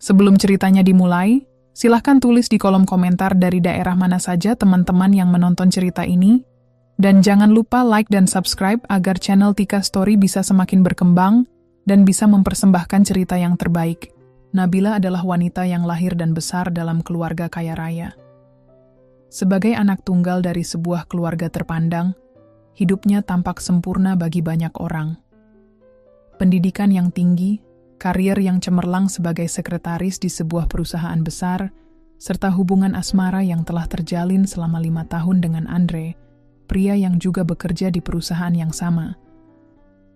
Sebelum ceritanya dimulai, silahkan tulis di kolom komentar dari daerah mana saja teman-teman yang menonton cerita ini, dan jangan lupa like dan subscribe agar channel Tika Story bisa semakin berkembang dan bisa mempersembahkan cerita yang terbaik. Nabila adalah wanita yang lahir dan besar dalam keluarga kaya raya. Sebagai anak tunggal dari sebuah keluarga terpandang, hidupnya tampak sempurna bagi banyak orang. Pendidikan yang tinggi, karier yang cemerlang sebagai sekretaris di sebuah perusahaan besar, serta hubungan asmara yang telah terjalin selama 5 tahun dengan Andre, pria yang juga bekerja di perusahaan yang sama.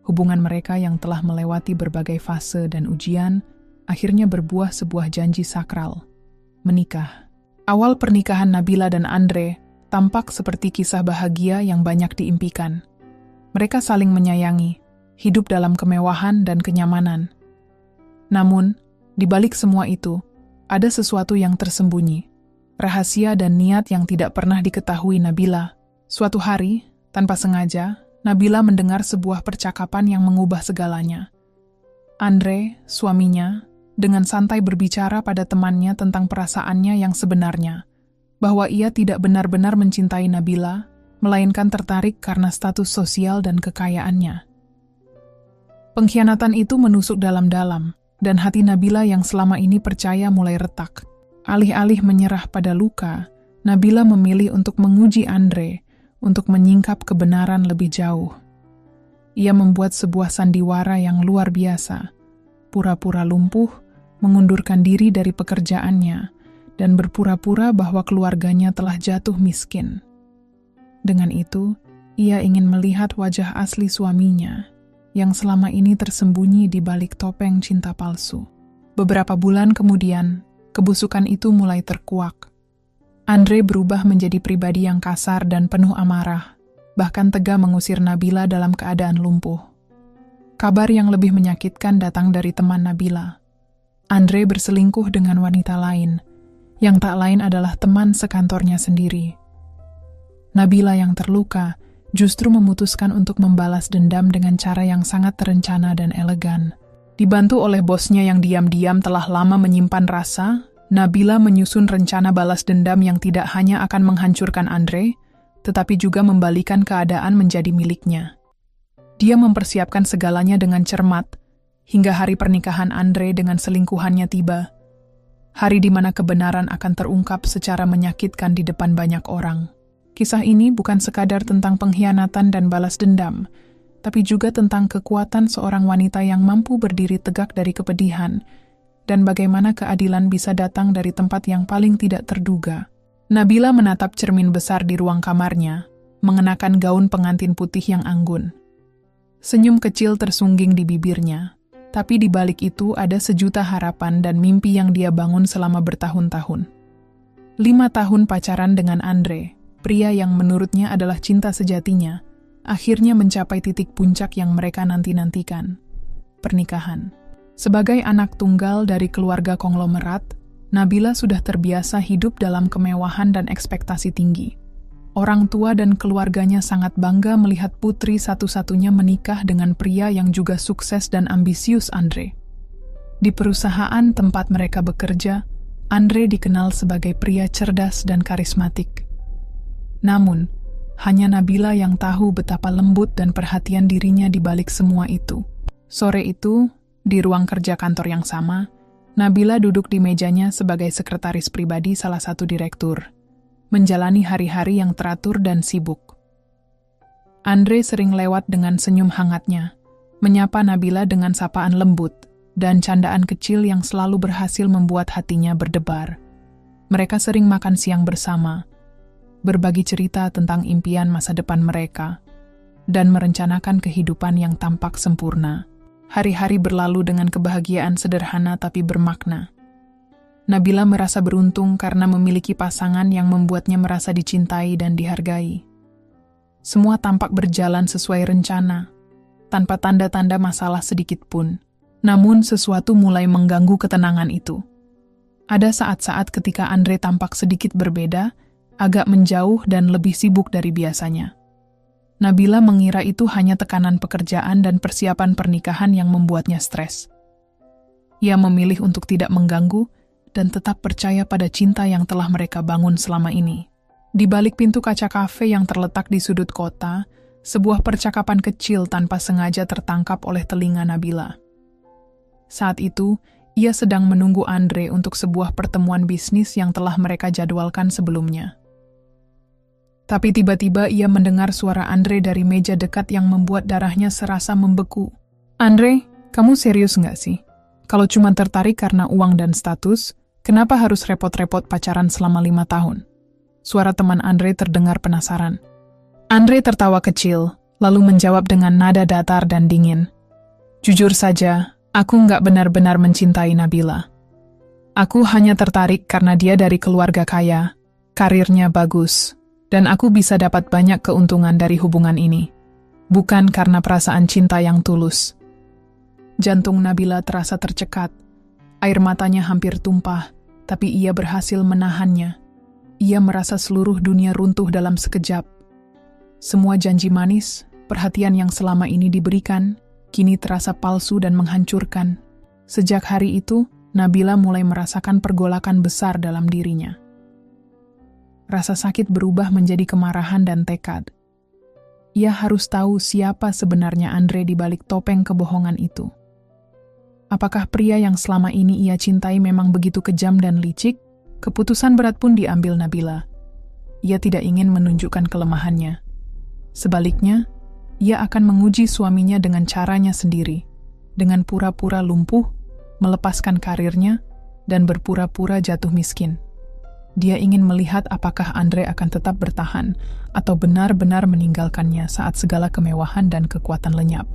Hubungan mereka yang telah melewati berbagai fase dan ujian, akhirnya berbuah sebuah janji sakral, menikah. Awal pernikahan Nabila dan Andre tampak seperti kisah bahagia yang banyak diimpikan. Mereka saling menyayangi, hidup dalam kemewahan dan kenyamanan. Namun, di balik semua itu, ada sesuatu yang tersembunyi, rahasia dan niat yang tidak pernah diketahui Nabila. Suatu hari, tanpa sengaja, Nabila mendengar sebuah percakapan yang mengubah segalanya. Andre, suaminya, dengan santai berbicara pada temannya tentang perasaannya yang sebenarnya, bahwa ia tidak benar-benar mencintai Nabila, melainkan tertarik karena status sosial dan kekayaannya. Pengkhianatan itu menusuk dalam-dalam, dan hati Nabila yang selama ini percaya mulai retak. Alih-alih menyerah pada luka, Nabila memilih untuk menguji Andre, untuk menyingkap kebenaran lebih jauh. Ia membuat sebuah sandiwara yang luar biasa, pura-pura lumpuh, mengundurkan diri dari pekerjaannya, dan berpura-pura bahwa keluarganya telah jatuh miskin. Dengan itu, ia ingin melihat wajah asli suaminya, yang selama ini tersembunyi di balik topeng cinta palsu. Beberapa bulan kemudian, kebusukan itu mulai terkuak. Andre berubah menjadi pribadi yang kasar dan penuh amarah, bahkan tega mengusir Nabila dalam keadaan lumpuh. Kabar yang lebih menyakitkan datang dari teman Nabila. Andre berselingkuh dengan wanita lain, yang tak lain adalah teman sekantornya sendiri. Nabila yang terluka justru memutuskan untuk membalas dendam dengan cara yang sangat terencana dan elegan. Dibantu oleh bosnya yang diam-diam telah lama menyimpan rasa, Nabila menyusun rencana balas dendam yang tidak hanya akan menghancurkan Andre, tetapi juga membalikan keadaan menjadi miliknya. Dia mempersiapkan segalanya dengan cermat, hingga hari pernikahan Andre dengan selingkuhannya tiba. Hari di mana kebenaran akan terungkap secara menyakitkan di depan banyak orang. Kisah ini bukan sekadar tentang pengkhianatan dan balas dendam, tapi juga tentang kekuatan seorang wanita yang mampu berdiri tegak dari kepedihan, dan bagaimana keadilan bisa datang dari tempat yang paling tidak terduga. Nabila menatap cermin besar di ruang kamarnya, mengenakan gaun pengantin putih yang anggun. Senyum kecil tersungging di bibirnya, tapi di balik itu ada sejuta harapan dan mimpi yang dia bangun selama bertahun-tahun. 5 tahun pacaran dengan Andre, pria yang menurutnya adalah cinta sejatinya, akhirnya mencapai titik puncak yang mereka nanti-nantikan, pernikahan. Sebagai anak tunggal dari keluarga konglomerat, Nabila sudah terbiasa hidup dalam kemewahan dan ekspektasi tinggi. Orang tua dan keluarganya sangat bangga melihat putri satu-satunya menikah dengan pria yang juga sukses dan ambisius Andre. Di perusahaan tempat mereka bekerja, Andre dikenal sebagai pria cerdas dan karismatik. Namun, hanya Nabila yang tahu betapa lembut dan perhatian dirinya di balik semua itu. Sore itu, di ruang kerja kantor yang sama, Nabila duduk di mejanya sebagai sekretaris pribadi salah satu direktur, menjalani hari-hari yang teratur dan sibuk. Andre sering lewat dengan senyum hangatnya, menyapa Nabila dengan sapaan lembut, dan candaan kecil yang selalu berhasil membuat hatinya berdebar. Mereka sering makan siang bersama, berbagi cerita tentang impian masa depan mereka, dan merencanakan kehidupan yang tampak sempurna. Hari-hari berlalu dengan kebahagiaan sederhana tapi bermakna. Nabila merasa beruntung karena memiliki pasangan yang membuatnya merasa dicintai dan dihargai. Semua tampak berjalan sesuai rencana, tanpa tanda-tanda masalah sedikit pun. Namun sesuatu mulai mengganggu ketenangan itu. Ada saat-saat ketika Andre tampak sedikit berbeda, agak menjauh dan lebih sibuk dari biasanya. Nabila mengira itu hanya tekanan pekerjaan dan persiapan pernikahan yang membuatnya stres. Ia memilih untuk tidak mengganggu dan tetap percaya pada cinta yang telah mereka bangun selama ini. Di balik pintu kaca kafe yang terletak di sudut kota, sebuah percakapan kecil tanpa sengaja tertangkap oleh telinga Nabila. Saat itu, ia sedang menunggu Andre untuk sebuah pertemuan bisnis yang telah mereka jadwalkan sebelumnya. Tapi tiba-tiba ia mendengar suara Andre dari meja dekat yang membuat darahnya serasa membeku. "Andre, kamu serius nggak sih? Kalau cuma tertarik karena uang dan status, kenapa harus repot-repot pacaran selama 5 tahun?" Suara teman Andre terdengar penasaran. Andre tertawa kecil, lalu menjawab dengan nada datar dan dingin. "Jujur saja, aku nggak benar-benar mencintai Nabila. Aku hanya tertarik karena dia dari keluarga kaya, karirnya bagus, dan aku bisa dapat banyak keuntungan dari hubungan ini. Bukan karena perasaan cinta yang tulus." Jantung Nabila terasa tercekat. Air matanya hampir tumpah, tapi ia berhasil menahannya. Ia merasa seluruh dunia runtuh dalam sekejap. Semua janji manis, perhatian yang selama ini diberikan, kini terasa palsu dan menghancurkan. Sejak hari itu, Nabila mulai merasakan pergolakan besar dalam dirinya. Rasa sakit berubah menjadi kemarahan dan tekad. Ia harus tahu siapa sebenarnya Andre di balik topeng kebohongan itu. Apakah pria yang selama ini ia cintai memang begitu kejam dan licik? Keputusan berat pun diambil Nabila. Ia tidak ingin menunjukkan kelemahannya. Sebaliknya, ia akan menguji suaminya dengan caranya sendiri, dengan pura-pura lumpuh, melepaskan karirnya, dan berpura-pura jatuh miskin. Dia ingin melihat apakah Andre akan tetap bertahan atau benar-benar meninggalkannya saat segala kemewahan dan kekuatan lenyap.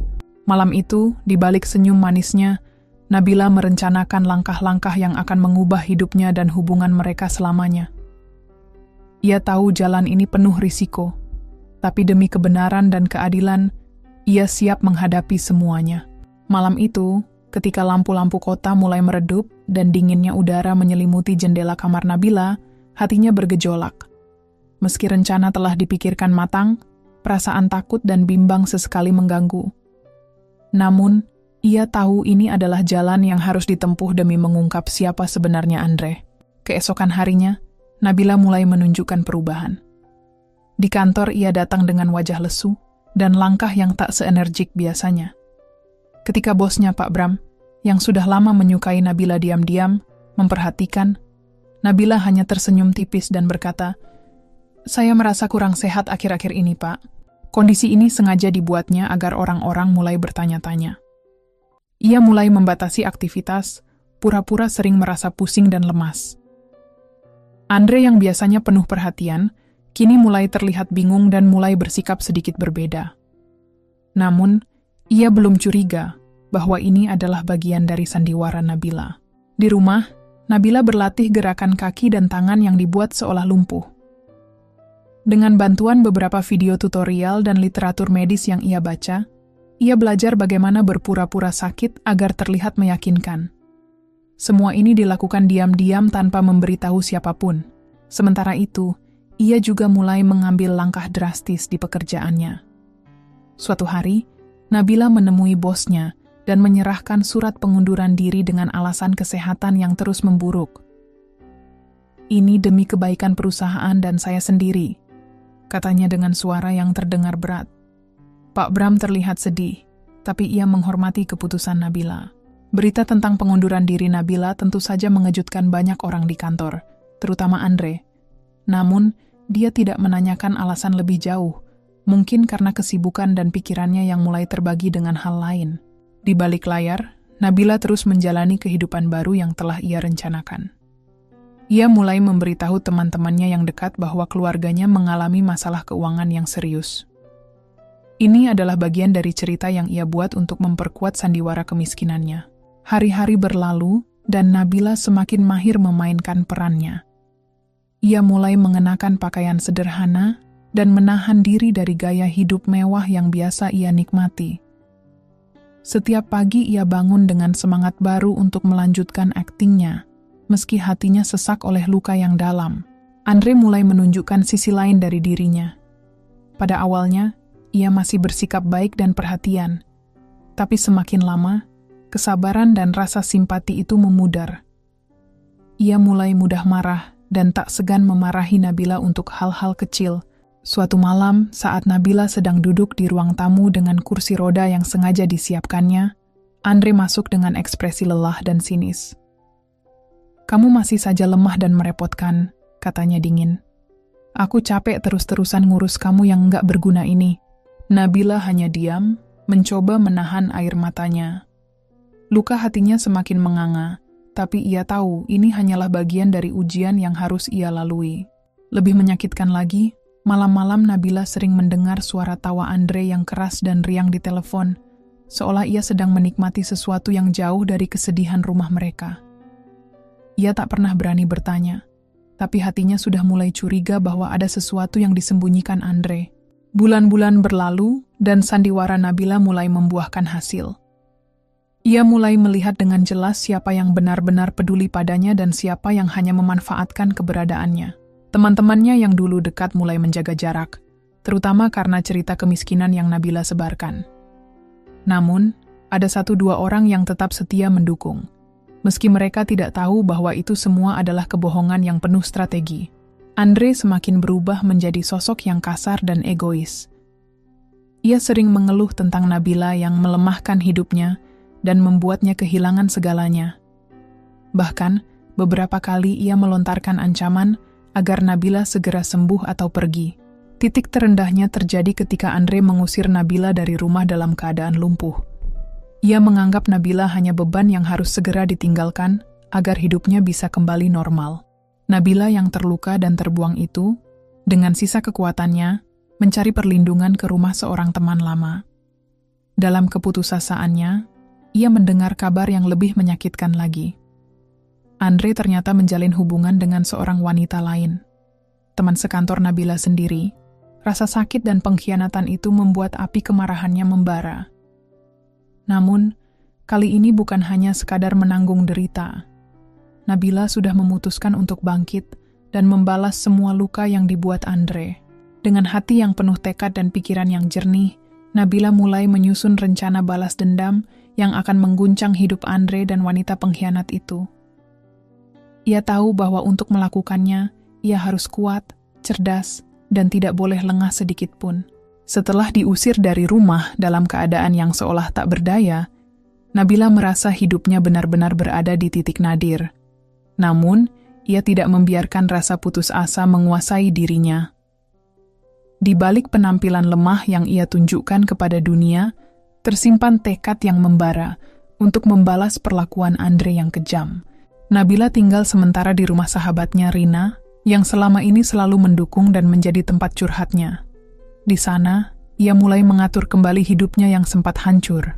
Malam itu, di balik senyum manisnya, Nabila merencanakan langkah-langkah yang akan mengubah hidupnya dan hubungan mereka selamanya. Ia tahu jalan ini penuh risiko, tapi demi kebenaran dan keadilan, ia siap menghadapi semuanya. Malam itu, ketika lampu-lampu kota mulai meredup dan dinginnya udara menyelimuti jendela kamar Nabila, hatinya bergejolak. Meski rencana telah dipikirkan matang, perasaan takut dan bimbang sesekali mengganggu. Namun, ia tahu ini adalah jalan yang harus ditempuh demi mengungkap siapa sebenarnya Andre. Keesokan harinya, Nabila mulai menunjukkan perubahan. Di kantor ia datang dengan wajah lesu dan langkah yang tak seenergik biasanya. Ketika bosnya Pak Bram, yang sudah lama menyukai Nabila diam-diam, memperhatikan, Nabila hanya tersenyum tipis dan berkata, "Saya merasa kurang sehat akhir-akhir ini, Pak. Kondisi ini sengaja dibuatnya agar orang-orang mulai bertanya-tanya." Ia mulai membatasi aktivitas, pura-pura sering merasa pusing dan lemas. Andre yang biasanya penuh perhatian, kini mulai terlihat bingung dan mulai bersikap sedikit berbeda. Namun, ia belum curiga bahwa ini adalah bagian dari sandiwara Nabila. Di rumah, Nabila berlatih gerakan kaki dan tangan yang dibuat seolah lumpuh. Dengan bantuan beberapa video tutorial dan literatur medis yang ia baca, ia belajar bagaimana berpura-pura sakit agar terlihat meyakinkan. Semua ini dilakukan diam-diam tanpa memberitahu siapapun. Sementara itu, ia juga mulai mengambil langkah drastis di pekerjaannya. Suatu hari, Nabila menemui bosnya dan menyerahkan surat pengunduran diri dengan alasan kesehatan yang terus memburuk. "Ini demi kebaikan perusahaan dan saya sendiri," katanya dengan suara yang terdengar berat. Pak Bram terlihat sedih, tapi ia menghormati keputusan Nabila. Berita tentang pengunduran diri Nabila tentu saja mengejutkan banyak orang di kantor, terutama Andre. Namun, dia tidak menanyakan alasan lebih jauh, mungkin karena kesibukan dan pikirannya yang mulai terbagi dengan hal lain. Di balik layar, Nabila terus menjalani kehidupan baru yang telah ia rencanakan. Ia mulai memberitahu teman-temannya yang dekat bahwa keluarganya mengalami masalah keuangan yang serius. Ini adalah bagian dari cerita yang ia buat untuk memperkuat sandiwara kemiskinannya. Hari-hari berlalu, dan Nabila semakin mahir memainkan perannya. Ia mulai mengenakan pakaian sederhana dan menahan diri dari gaya hidup mewah yang biasa ia nikmati. Setiap pagi ia bangun dengan semangat baru untuk melanjutkan aktingnya, meski hatinya sesak oleh luka yang dalam. Andre mulai menunjukkan sisi lain dari dirinya. Pada awalnya, ia masih bersikap baik dan perhatian. Tapi semakin lama, kesabaran dan rasa simpati itu memudar. Ia mulai mudah marah dan tak segan memarahi Nabila untuk hal-hal kecil. Suatu malam, saat Nabila sedang duduk di ruang tamu dengan kursi roda yang sengaja disiapkannya, Andre masuk dengan ekspresi lelah dan sinis. "Kamu masih saja lemah dan merepotkan," katanya dingin. "Aku capek terus-terusan ngurus kamu yang enggak berguna ini." Nabila hanya diam, mencoba menahan air matanya. Luka hatinya semakin menganga, tapi ia tahu ini hanyalah bagian dari ujian yang harus ia lalui. Lebih menyakitkan lagi, malam-malam Nabila sering mendengar suara tawa Andre yang keras dan riang di telepon, seolah ia sedang menikmati sesuatu yang jauh dari kesedihan rumah mereka. Ia tak pernah berani bertanya, tapi hatinya sudah mulai curiga bahwa ada sesuatu yang disembunyikan Andre. Bulan-bulan berlalu, dan sandiwara Nabila mulai membuahkan hasil. Ia mulai melihat dengan jelas siapa yang benar-benar peduli padanya dan siapa yang hanya memanfaatkan keberadaannya. Teman-temannya yang dulu dekat mulai menjaga jarak, terutama karena cerita kemiskinan yang Nabila sebarkan. Namun, ada 1-2 orang yang tetap setia mendukung, meski mereka tidak tahu bahwa itu semua adalah kebohongan yang penuh strategi. Andre semakin berubah menjadi sosok yang kasar dan egois. Ia sering mengeluh tentang Nabila yang melemahkan hidupnya dan membuatnya kehilangan segalanya. Bahkan, beberapa kali ia melontarkan ancaman agar Nabila segera sembuh atau pergi. Titik terendahnya terjadi ketika Andre mengusir Nabila dari rumah dalam keadaan lumpuh. Ia menganggap Nabila hanya beban yang harus segera ditinggalkan agar hidupnya bisa kembali normal. Nabila yang terluka dan terbuang itu, dengan sisa kekuatannya, mencari perlindungan ke rumah seorang teman lama. Dalam keputusasaannya, ia mendengar kabar yang lebih menyakitkan lagi. Andre ternyata menjalin hubungan dengan seorang wanita lain. Teman sekantor Nabila sendiri, rasa sakit dan pengkhianatan itu membuat api kemarahannya membara. Namun, kali ini bukan hanya sekadar menanggung derita. Nabila sudah memutuskan untuk bangkit dan membalas semua luka yang dibuat Andre. Dengan hati yang penuh tekad dan pikiran yang jernih, Nabila mulai menyusun rencana balas dendam yang akan mengguncang hidup Andre dan wanita pengkhianat itu. Ia tahu bahwa untuk melakukannya, ia harus kuat, cerdas, dan tidak boleh lengah sedikit pun. Setelah diusir dari rumah dalam keadaan yang seolah tak berdaya, Nabila merasa hidupnya benar-benar berada di titik nadir. Namun, ia tidak membiarkan rasa putus asa menguasai dirinya. Di balik penampilan lemah yang ia tunjukkan kepada dunia, tersimpan tekad yang membara untuk membalas perlakuan Andre yang kejam. Nabila tinggal sementara di rumah sahabatnya Rina, yang selama ini selalu mendukung dan menjadi tempat curhatnya. Di sana, ia mulai mengatur kembali hidupnya yang sempat hancur.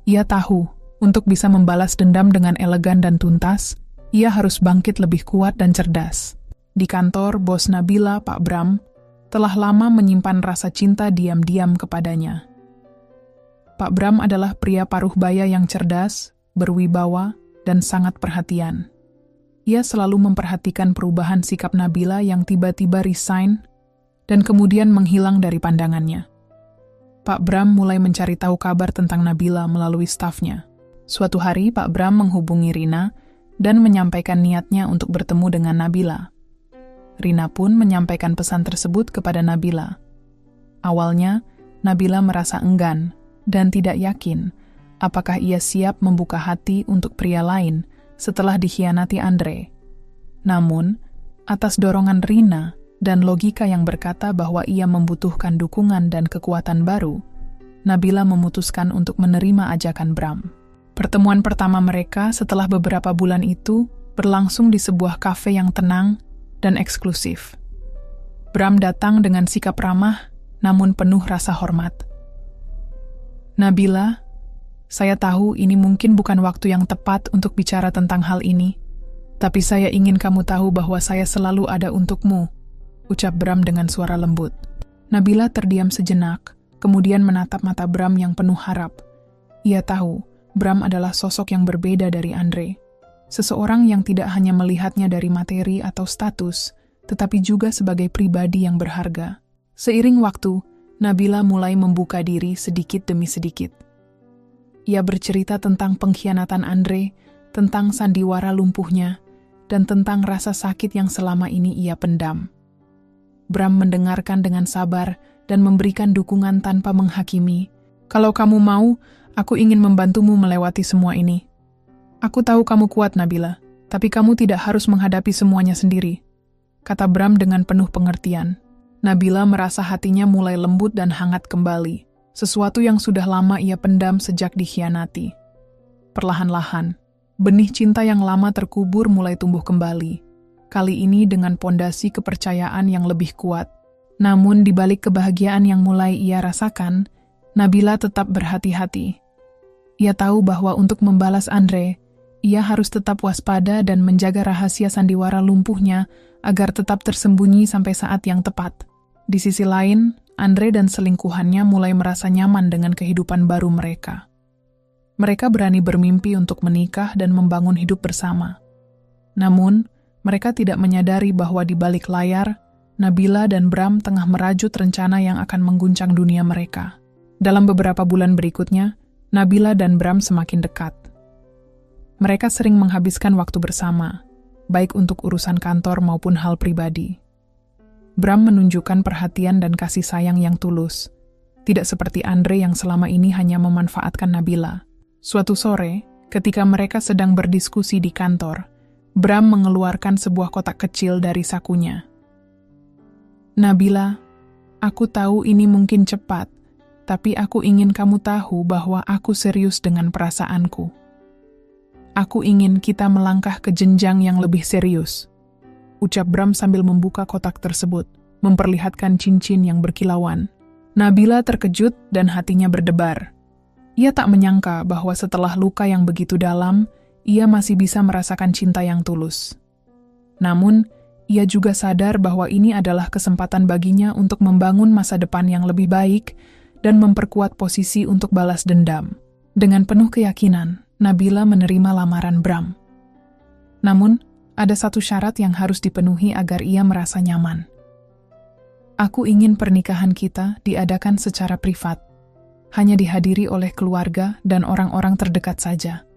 Ia tahu, untuk bisa membalas dendam dengan elegan dan tuntas, ia harus bangkit lebih kuat dan cerdas. Di kantor, bos Nabila, Pak Bram, telah lama menyimpan rasa cinta diam-diam kepadanya. Pak Bram adalah pria paruh baya yang cerdas, berwibawa, dan sangat perhatian. Ia selalu memperhatikan perubahan sikap Nabila yang tiba-tiba resign dan kemudian menghilang dari pandangannya. Pak Bram mulai mencari tahu kabar tentang Nabila melalui stafnya. Suatu hari, Pak Bram menghubungi Rina dan menyampaikan niatnya untuk bertemu dengan Nabila. Rina pun menyampaikan pesan tersebut kepada Nabila. Awalnya, Nabila merasa enggan dan tidak yakin apakah ia siap membuka hati untuk pria lain setelah dikhianati Andre. Namun, atas dorongan Rina dan logika yang berkata bahwa ia membutuhkan dukungan dan kekuatan baru, Nabila memutuskan untuk menerima ajakan Bram. Pertemuan pertama mereka setelah beberapa bulan itu berlangsung di sebuah kafe yang tenang dan eksklusif. Bram datang dengan sikap ramah, namun penuh rasa hormat. "Nabila, saya tahu ini mungkin bukan waktu yang tepat untuk bicara tentang hal ini, tapi saya ingin kamu tahu bahwa saya selalu ada untukmu," ucap Bram dengan suara lembut. Nabila terdiam sejenak, kemudian menatap mata Bram yang penuh harap. Ia tahu, Bram adalah sosok yang berbeda dari Andre. Seseorang yang tidak hanya melihatnya dari materi atau status, tetapi juga sebagai pribadi yang berharga. Seiring waktu, Nabila mulai membuka diri sedikit demi sedikit. Ia bercerita tentang pengkhianatan Andre, tentang sandiwara lumpuhnya, dan tentang rasa sakit yang selama ini ia pendam. Bram mendengarkan dengan sabar dan memberikan dukungan tanpa menghakimi. "Kalau kamu mau, aku ingin membantumu melewati semua ini. Aku tahu kamu kuat, Nabila, tapi kamu tidak harus menghadapi semuanya sendiri," kata Bram dengan penuh pengertian. Nabila merasa hatinya mulai lembut dan hangat kembali, sesuatu yang sudah lama ia pendam sejak dikhianati. Perlahan-lahan, benih cinta yang lama terkubur mulai tumbuh kembali, kali ini dengan pondasi kepercayaan yang lebih kuat. Namun di balik kebahagiaan yang mulai ia rasakan, Nabila tetap berhati-hati. Ia tahu bahwa untuk membalas Andre, ia harus tetap waspada dan menjaga rahasia sandiwara lumpuhnya agar tetap tersembunyi sampai saat yang tepat. Di sisi lain, Andre dan selingkuhannya mulai merasa nyaman dengan kehidupan baru mereka. Mereka berani bermimpi untuk menikah dan membangun hidup bersama. Namun, mereka tidak menyadari bahwa di balik layar, Nabila dan Bram tengah merajut rencana yang akan mengguncang dunia mereka. Dalam beberapa bulan berikutnya, Nabila dan Bram semakin dekat. Mereka sering menghabiskan waktu bersama, baik untuk urusan kantor maupun hal pribadi. Bram menunjukkan perhatian dan kasih sayang yang tulus, tidak seperti Andre yang selama ini hanya memanfaatkan Nabila. Suatu sore, ketika mereka sedang berdiskusi di kantor, Bram mengeluarkan sebuah kotak kecil dari sakunya. "Nabila, aku tahu ini mungkin cepat, tapi aku ingin kamu tahu bahwa aku serius dengan perasaanku. Aku ingin kita melangkah ke jenjang yang lebih serius," ucap Bram sambil membuka kotak tersebut, memperlihatkan cincin yang berkilauan. Nabila terkejut dan hatinya berdebar. Ia tak menyangka bahwa setelah luka yang begitu dalam, ia masih bisa merasakan cinta yang tulus. Namun, ia juga sadar bahwa ini adalah kesempatan baginya untuk membangun masa depan yang lebih baik dan memperkuat posisi untuk balas dendam. Dengan penuh keyakinan, Nabila menerima lamaran Bram. Namun, ada satu syarat yang harus dipenuhi agar ia merasa nyaman. "Aku ingin pernikahan kita diadakan secara privat, hanya dihadiri oleh keluarga dan orang-orang terdekat saja.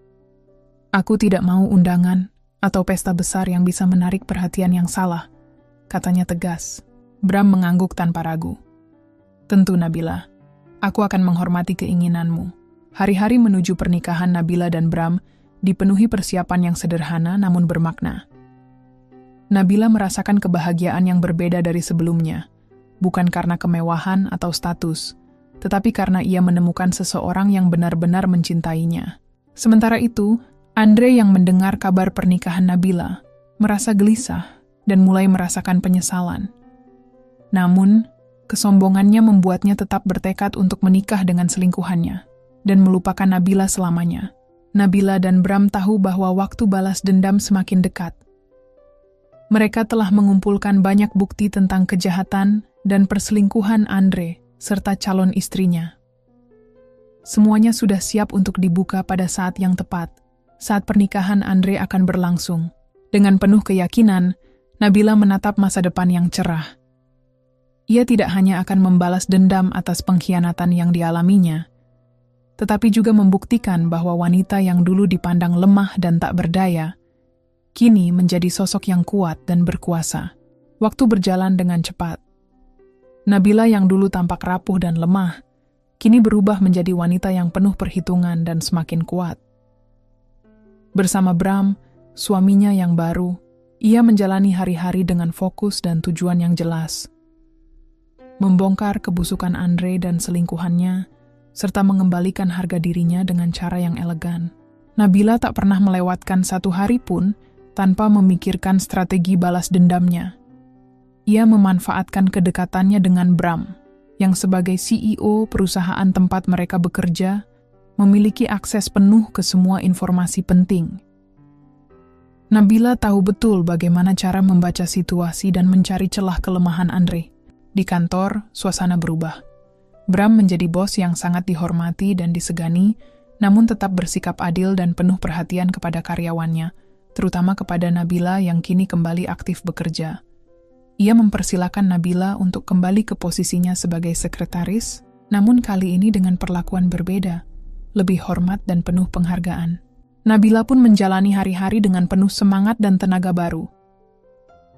Aku tidak mau undangan atau pesta besar yang bisa menarik perhatian yang salah," katanya tegas. Bram mengangguk tanpa ragu. "Tentu, Nabila. Aku akan menghormati keinginanmu." Hari-hari menuju pernikahan Nabila dan Bram dipenuhi persiapan yang sederhana namun bermakna. Nabila merasakan kebahagiaan yang berbeda dari sebelumnya, bukan karena kemewahan atau status, tetapi karena ia menemukan seseorang yang benar-benar mencintainya. Sementara itu, Andre yang mendengar kabar pernikahan Nabila merasa gelisah dan mulai merasakan penyesalan. Namun, kesombongannya membuatnya tetap bertekad untuk menikah dengan selingkuhannya dan melupakan Nabila selamanya. Nabila dan Bram tahu bahwa waktu balas dendam semakin dekat. Mereka telah mengumpulkan banyak bukti tentang kejahatan dan perselingkuhan Andre serta calon istrinya. Semuanya sudah siap untuk dibuka pada saat yang tepat, saat pernikahan Andre akan berlangsung. Dengan penuh keyakinan, Nabila menatap masa depan yang cerah. Ia tidak hanya akan membalas dendam atas pengkhianatan yang dialaminya, tetapi juga membuktikan bahwa wanita yang dulu dipandang lemah dan tak berdaya, kini menjadi sosok yang kuat dan berkuasa. Waktu berjalan dengan cepat. Nabila yang dulu tampak rapuh dan lemah, kini berubah menjadi wanita yang penuh perhitungan dan semakin kuat. Bersama Bram, suaminya yang baru, ia menjalani hari-hari dengan fokus dan tujuan yang jelas. Membongkar kebusukan Andre dan selingkuhannya, serta mengembalikan harga dirinya dengan cara yang elegan. Nabila tak pernah melewatkan satu hari pun tanpa memikirkan strategi balas dendamnya. Ia memanfaatkan kedekatannya dengan Bram, yang sebagai CEO perusahaan tempat mereka bekerja, memiliki akses penuh ke semua informasi penting. Nabila tahu betul bagaimana cara membaca situasi dan mencari celah kelemahan Andre. Di kantor, suasana berubah. Bram menjadi bos yang sangat dihormati dan disegani, namun tetap bersikap adil dan penuh perhatian kepada karyawannya, terutama kepada Nabila yang kini kembali aktif bekerja. Ia mempersilakan Nabila untuk kembali ke posisinya sebagai sekretaris, namun kali ini dengan perlakuan berbeda. lebih hormat dan penuh penghargaan. Nabila pun menjalani hari-hari dengan penuh semangat dan tenaga baru.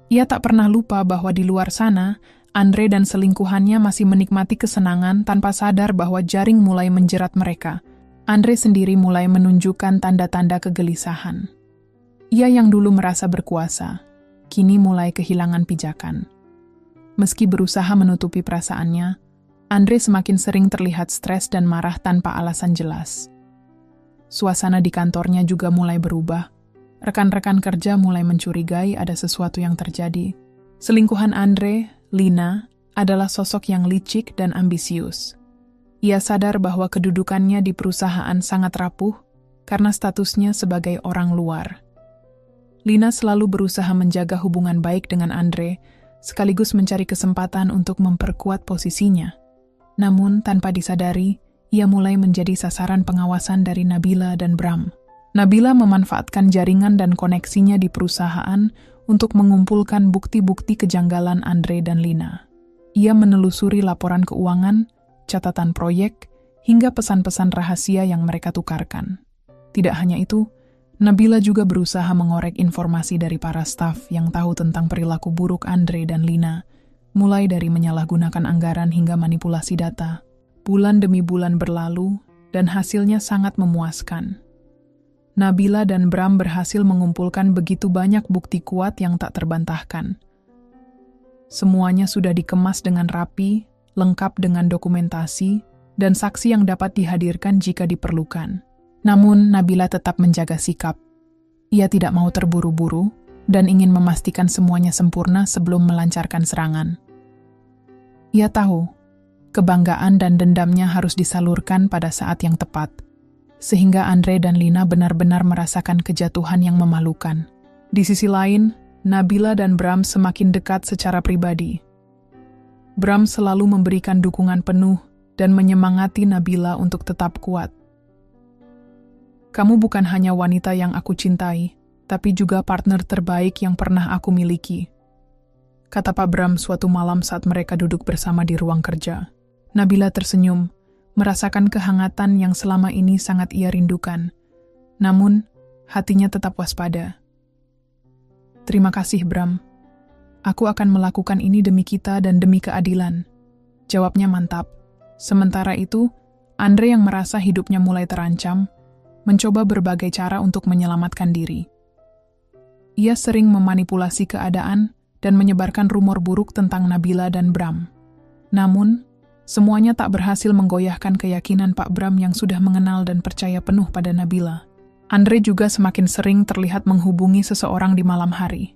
Ia tak pernah lupa bahwa di luar sana, Andre dan selingkuhannya masih menikmati kesenangan tanpa sadar bahwa jaring mulai menjerat mereka. Andre sendiri mulai menunjukkan tanda-tanda kegelisahan. Ia yang dulu merasa berkuasa, kini mulai kehilangan pijakan. Meski berusaha menutupi perasaannya, Andre semakin sering terlihat stres dan marah tanpa alasan jelas. Suasana di kantornya juga mulai berubah. Rekan-rekan kerja mulai mencurigai ada sesuatu yang terjadi. Selingkuhan Andre, Lina, adalah sosok yang licik dan ambisius. Ia sadar bahwa kedudukannya di perusahaan sangat rapuh karena statusnya sebagai orang luar. Lina selalu berusaha menjaga hubungan baik dengan Andre, sekaligus mencari kesempatan untuk memperkuat posisinya. Namun, tanpa disadari, ia mulai menjadi sasaran pengawasan dari Nabila dan Bram. Nabila memanfaatkan jaringan dan koneksinya di perusahaan untuk mengumpulkan bukti-bukti kejanggalan Andre dan Lina. Ia menelusuri laporan keuangan, catatan proyek, hingga pesan-pesan rahasia yang mereka tukarkan. Tidak hanya itu, Nabila juga berusaha mengorek informasi dari para staf yang tahu tentang perilaku buruk Andre dan Lina, mulai dari menyalahgunakan anggaran hingga manipulasi data. Bulan demi bulan berlalu, dan hasilnya sangat memuaskan. Nabila dan Bram berhasil mengumpulkan begitu banyak bukti kuat yang tak terbantahkan. Semuanya sudah dikemas dengan rapi, lengkap dengan dokumentasi, dan saksi yang dapat dihadirkan jika diperlukan. Namun, Nabila tetap menjaga sikap. Ia tidak mau terburu-buru, dan ingin memastikan semuanya sempurna sebelum melancarkan serangan. Ia tahu, kebanggaan dan dendamnya harus disalurkan pada saat yang tepat, sehingga Andre dan Lina benar-benar merasakan kejatuhan yang memalukan. Di sisi lain, Nabila dan Bram semakin dekat secara pribadi. Bram selalu memberikan dukungan penuh dan menyemangati Nabila untuk tetap kuat. "Kamu bukan hanya wanita yang aku cintai, tapi juga partner terbaik yang pernah aku miliki," kata Pak Bram suatu malam saat mereka duduk bersama di ruang kerja. Nabila tersenyum, merasakan kehangatan yang selama ini sangat ia rindukan. Namun, hatinya tetap waspada. "Terima kasih, Bram. Aku akan melakukan ini demi kita dan demi keadilan," jawabnya mantap. Sementara itu, Andre yang merasa hidupnya mulai terancam, mencoba berbagai cara untuk menyelamatkan diri. Ia sering memanipulasi keadaan dan menyebarkan rumor buruk tentang Nabila dan Bram. Namun, semuanya tak berhasil menggoyahkan keyakinan Pak Bram yang sudah mengenal dan percaya penuh pada Nabila. Andre juga semakin sering terlihat menghubungi seseorang di malam hari.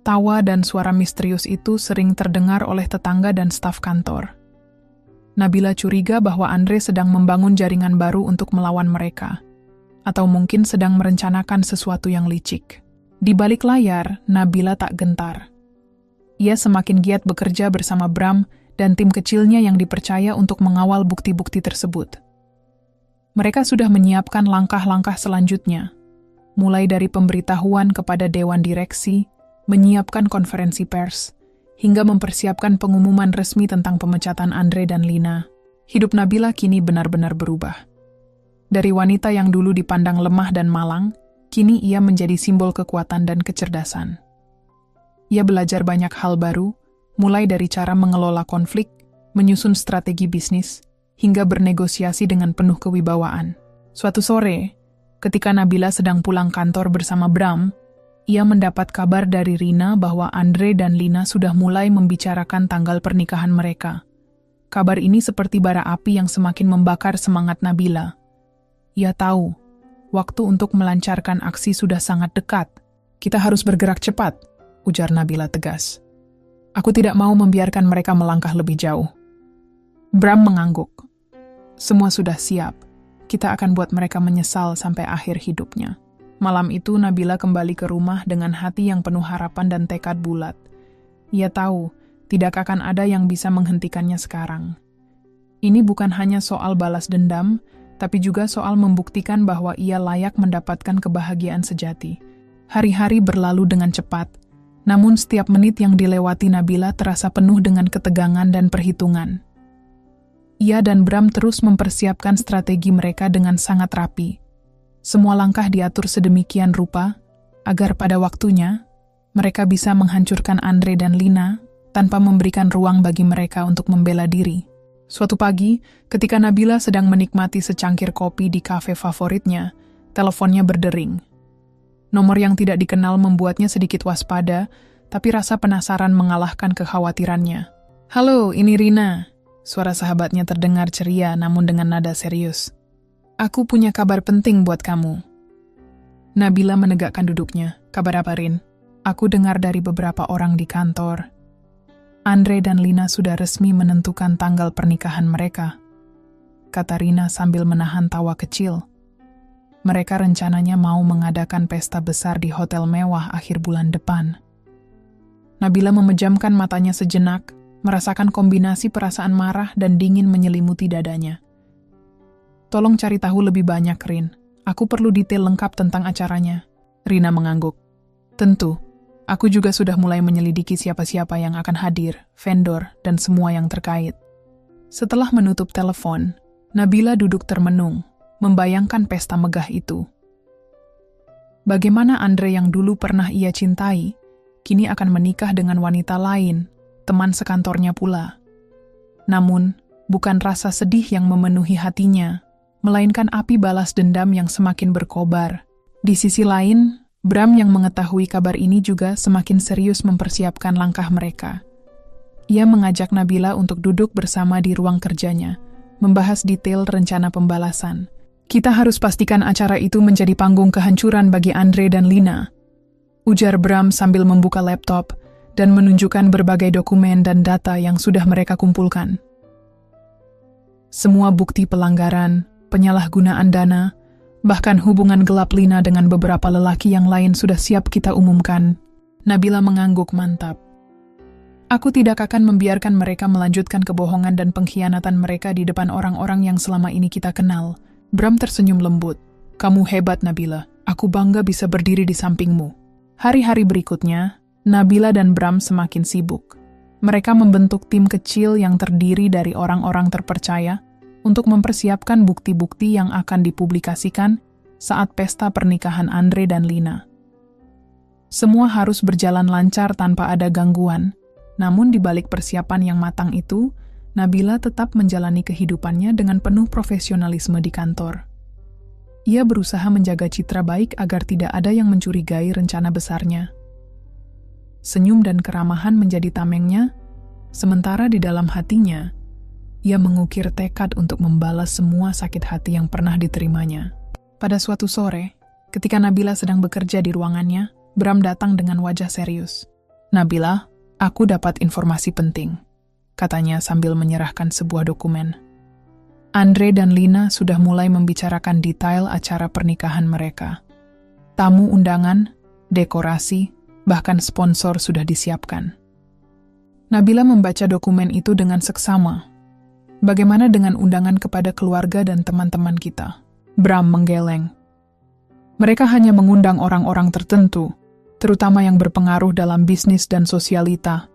Tawa dan suara misterius itu sering terdengar oleh tetangga dan staf kantor. Nabila curiga bahwa Andre sedang membangun jaringan baru untuk melawan mereka, atau mungkin sedang merencanakan sesuatu yang licik. Di balik layar, Nabila tak gentar. Ia semakin giat bekerja bersama Bram dan tim kecilnya yang dipercaya untuk mengawal bukti-bukti tersebut. Mereka sudah menyiapkan langkah-langkah selanjutnya, mulai dari pemberitahuan kepada Dewan Direksi, menyiapkan konferensi pers, hingga mempersiapkan pengumuman resmi tentang pemecatan Andre dan Lina. Hidup Nabila kini benar-benar berubah. Dari wanita yang dulu dipandang lemah dan malang, kini ia menjadi simbol kekuatan dan kecerdasan. Ia belajar banyak hal baru, mulai dari cara mengelola konflik, menyusun strategi bisnis, hingga bernegosiasi dengan penuh kewibawaan. Suatu sore, ketika Nabila sedang pulang kantor bersama Bram, ia mendapat kabar dari Rina bahwa Andre dan Lina sudah mulai membicarakan tanggal pernikahan mereka. Kabar ini seperti bara api yang semakin membakar semangat Nabila. Ia tahu, waktu untuk melancarkan aksi sudah sangat dekat. "Kita harus bergerak cepat," ujar Nabila tegas. "Aku tidak mau membiarkan mereka melangkah lebih jauh." Bram mengangguk. "Semua sudah siap. Kita akan buat mereka menyesal sampai akhir hidupnya." Malam itu Nabila kembali ke rumah dengan hati yang penuh harapan dan tekad bulat. Ia tahu, tidak akan ada yang bisa menghentikannya sekarang. Ini bukan hanya soal balas dendam, tapi juga soal membuktikan bahwa ia layak mendapatkan kebahagiaan sejati. Hari-hari berlalu dengan cepat, namun setiap menit yang dilewati Nabila terasa penuh dengan ketegangan dan perhitungan. Ia dan Bram terus mempersiapkan strategi mereka dengan sangat rapi. Semua langkah diatur sedemikian rupa, agar pada waktunya, mereka bisa menghancurkan Andre dan Lina tanpa memberikan ruang bagi mereka untuk membela diri. Suatu pagi, ketika Nabila sedang menikmati secangkir kopi di kafe favoritnya, teleponnya berdering. Nomor yang tidak dikenal membuatnya sedikit waspada, tapi rasa penasaran mengalahkan kekhawatirannya. "Halo, ini Rina." Suara sahabatnya terdengar ceria namun dengan nada serius. "Aku punya kabar penting buat kamu." Nabila menegakkan duduknya. "Kabar apa, Rin?" "Aku dengar dari beberapa orang di kantor. Andre dan Lina sudah resmi menentukan tanggal pernikahan mereka," kata Rina sambil menahan tawa kecil. "Mereka rencananya mau mengadakan pesta besar di hotel mewah akhir bulan depan." Nabila memejamkan matanya sejenak, merasakan kombinasi perasaan marah dan dingin menyelimuti dadanya. "Tolong cari tahu lebih banyak, Rin. Aku perlu detail lengkap tentang acaranya." Rina mengangguk. "Tentu. Aku juga sudah mulai menyelidiki siapa-siapa yang akan hadir, vendor, dan semua yang terkait." Setelah menutup telepon, Nabila duduk termenung, membayangkan pesta megah itu. Bagaimana Andre yang dulu pernah ia cintai, kini akan menikah dengan wanita lain, teman sekantornya pula. Namun, bukan rasa sedih yang memenuhi hatinya, melainkan api balas dendam yang semakin berkobar. Di sisi lain, Bram yang mengetahui kabar ini juga semakin serius mempersiapkan langkah mereka. Ia mengajak Nabila untuk duduk bersama di ruang kerjanya, membahas detail rencana pembalasan. "Kita harus pastikan acara itu menjadi panggung kehancuran bagi Andre dan Lina," ujar Bram sambil membuka laptop dan menunjukkan berbagai dokumen dan data yang sudah mereka kumpulkan. Semua bukti pelanggaran, penyalahgunaan dana, bahkan hubungan gelap Lina dengan beberapa lelaki yang lain sudah siap kita umumkan. Nabila mengangguk mantap. "Aku tidak akan membiarkan mereka melanjutkan kebohongan dan pengkhianatan mereka di depan orang-orang yang selama ini kita kenal." Bram tersenyum lembut. "Kamu hebat, Nabila. Aku bangga bisa berdiri di sampingmu." Hari-hari berikutnya, Nabila dan Bram semakin sibuk. Mereka membentuk tim kecil yang terdiri dari orang-orang terpercaya untuk mempersiapkan bukti-bukti yang akan dipublikasikan saat pesta pernikahan Andre dan Lina. Semua harus berjalan lancar tanpa ada gangguan, namun di balik persiapan yang matang itu, Nabila tetap menjalani kehidupannya dengan penuh profesionalisme di kantor. Ia berusaha menjaga citra baik agar tidak ada yang mencurigai rencana besarnya. Senyum dan keramahan menjadi tamengnya, sementara di dalam hatinya, ia mengukir tekad untuk membalas semua sakit hati yang pernah diterimanya. Pada suatu sore, ketika Nabila sedang bekerja di ruangannya, Bram datang dengan wajah serius. "Nabila, aku dapat informasi penting," katanya sambil menyerahkan sebuah dokumen. "Andre dan Lina sudah mulai membicarakan detail acara pernikahan mereka. Tamu undangan, dekorasi, bahkan sponsor sudah disiapkan." Nabila membaca dokumen itu dengan seksama. "Bagaimana dengan undangan kepada keluarga dan teman-teman kita?" Bram menggeleng. "Mereka hanya mengundang orang-orang tertentu, terutama yang berpengaruh dalam bisnis dan sosialita.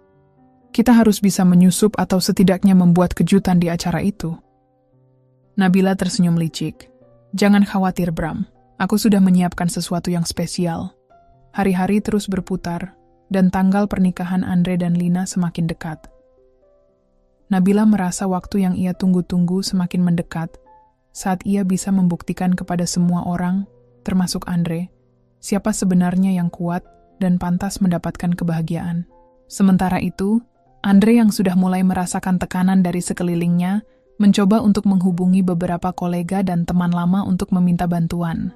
Kita harus bisa menyusup atau setidaknya membuat kejutan di acara itu." Nabila tersenyum licik. "Jangan khawatir, Bram. Aku sudah menyiapkan sesuatu yang spesial." Hari-hari terus berputar, dan tanggal pernikahan Andre dan Lina semakin dekat. Nabila merasa waktu yang ia tunggu-tunggu semakin mendekat saat ia bisa membuktikan kepada semua orang, termasuk Andre, siapa sebenarnya yang kuat dan pantas mendapatkan kebahagiaan. Sementara itu, Andre yang sudah mulai merasakan tekanan dari sekelilingnya, mencoba untuk menghubungi beberapa kolega dan teman lama untuk meminta bantuan.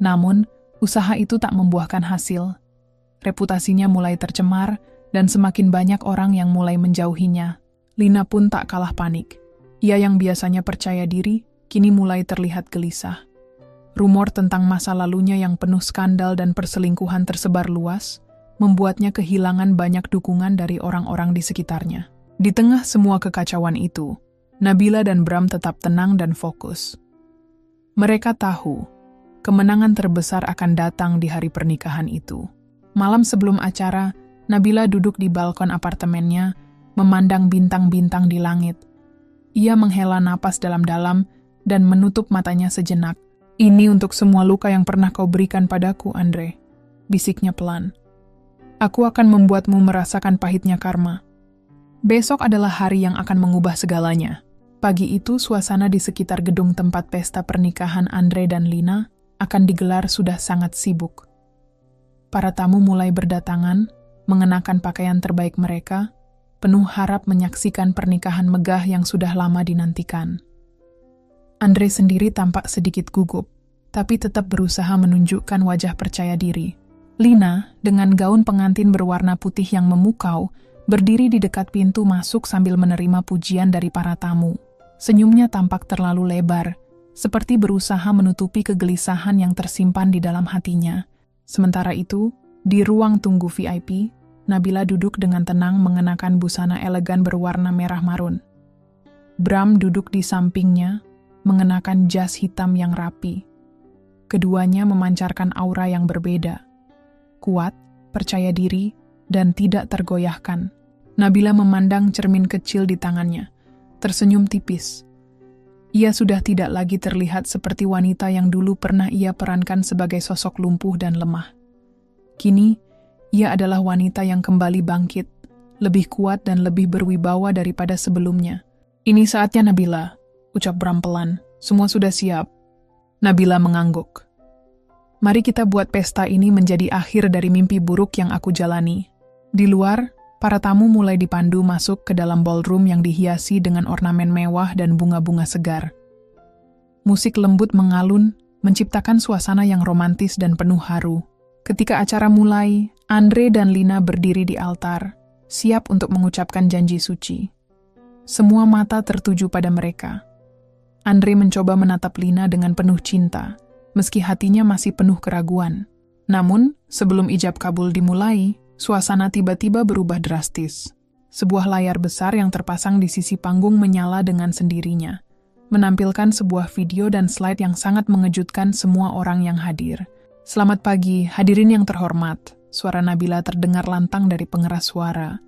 Namun, usaha itu tak membuahkan hasil. Reputasinya mulai tercemar dan semakin banyak orang yang mulai menjauhinya. Lina pun tak kalah panik. Ia yang biasanya percaya diri, kini mulai terlihat gelisah. Rumor tentang masa lalunya yang penuh skandal dan perselingkuhan tersebar luas, membuatnya kehilangan banyak dukungan dari orang-orang di sekitarnya. Di tengah semua kekacauan itu, Nabila dan Bram tetap tenang dan fokus. Mereka tahu, kemenangan terbesar akan datang di hari pernikahan itu. Malam sebelum acara, Nabila duduk di balkon apartemennya, memandang bintang-bintang di langit. Ia menghela napas dalam-dalam dan menutup matanya sejenak. "Ini untuk semua luka yang pernah kau berikan padaku, Andre," bisiknya pelan. "Aku akan membuatmu merasakan pahitnya karma." Besok adalah hari yang akan mengubah segalanya. Pagi itu, suasana di sekitar gedung tempat pesta pernikahan Andre dan Lina akan digelar sudah sangat sibuk. Para tamu mulai berdatangan, mengenakan pakaian terbaik mereka, penuh harap menyaksikan pernikahan megah yang sudah lama dinantikan. Andre sendiri tampak sedikit gugup, tapi tetap berusaha menunjukkan wajah percaya diri. Lina, dengan gaun pengantin berwarna putih yang memukau, berdiri di dekat pintu masuk sambil menerima pujian dari para tamu. Senyumnya tampak terlalu lebar, seperti berusaha menutupi kegelisahan yang tersimpan di dalam hatinya. Sementara itu, di ruang tunggu VIP, Nabila duduk dengan tenang mengenakan busana elegan berwarna merah marun. Bram duduk di sampingnya, mengenakan jas hitam yang rapi. Keduanya memancarkan aura yang berbeda. Kuat, percaya diri, dan tidak tergoyahkan. Nabila memandang cermin kecil di tangannya, tersenyum tipis. Ia sudah tidak lagi terlihat seperti wanita yang dulu pernah ia perankan sebagai sosok lumpuh dan lemah. Kini, ia adalah wanita yang kembali bangkit, lebih kuat dan lebih berwibawa daripada sebelumnya. "Ini saatnya, Nabila," ucap Bram pelan. "Semua sudah siap." Nabila mengangguk. "Mari kita buat pesta ini menjadi akhir dari mimpi buruk yang aku jalani." Di luar, para tamu mulai dipandu masuk ke dalam ballroom yang dihiasi dengan ornamen mewah dan bunga-bunga segar. Musik lembut mengalun, menciptakan suasana yang romantis dan penuh haru. Ketika acara mulai, Andre dan Lina berdiri di altar, siap untuk mengucapkan janji suci. Semua mata tertuju pada mereka. Andre mencoba menatap Lina dengan penuh cinta, meski hatinya masih penuh keraguan. Namun, sebelum ijab kabul dimulai, suasana tiba-tiba berubah drastis. Sebuah layar besar yang terpasang di sisi panggung menyala dengan sendirinya, menampilkan sebuah video dan slide yang sangat mengejutkan semua orang yang hadir. "Selamat pagi, hadirin yang terhormat," suara Nabila terdengar lantang dari pengeras suara,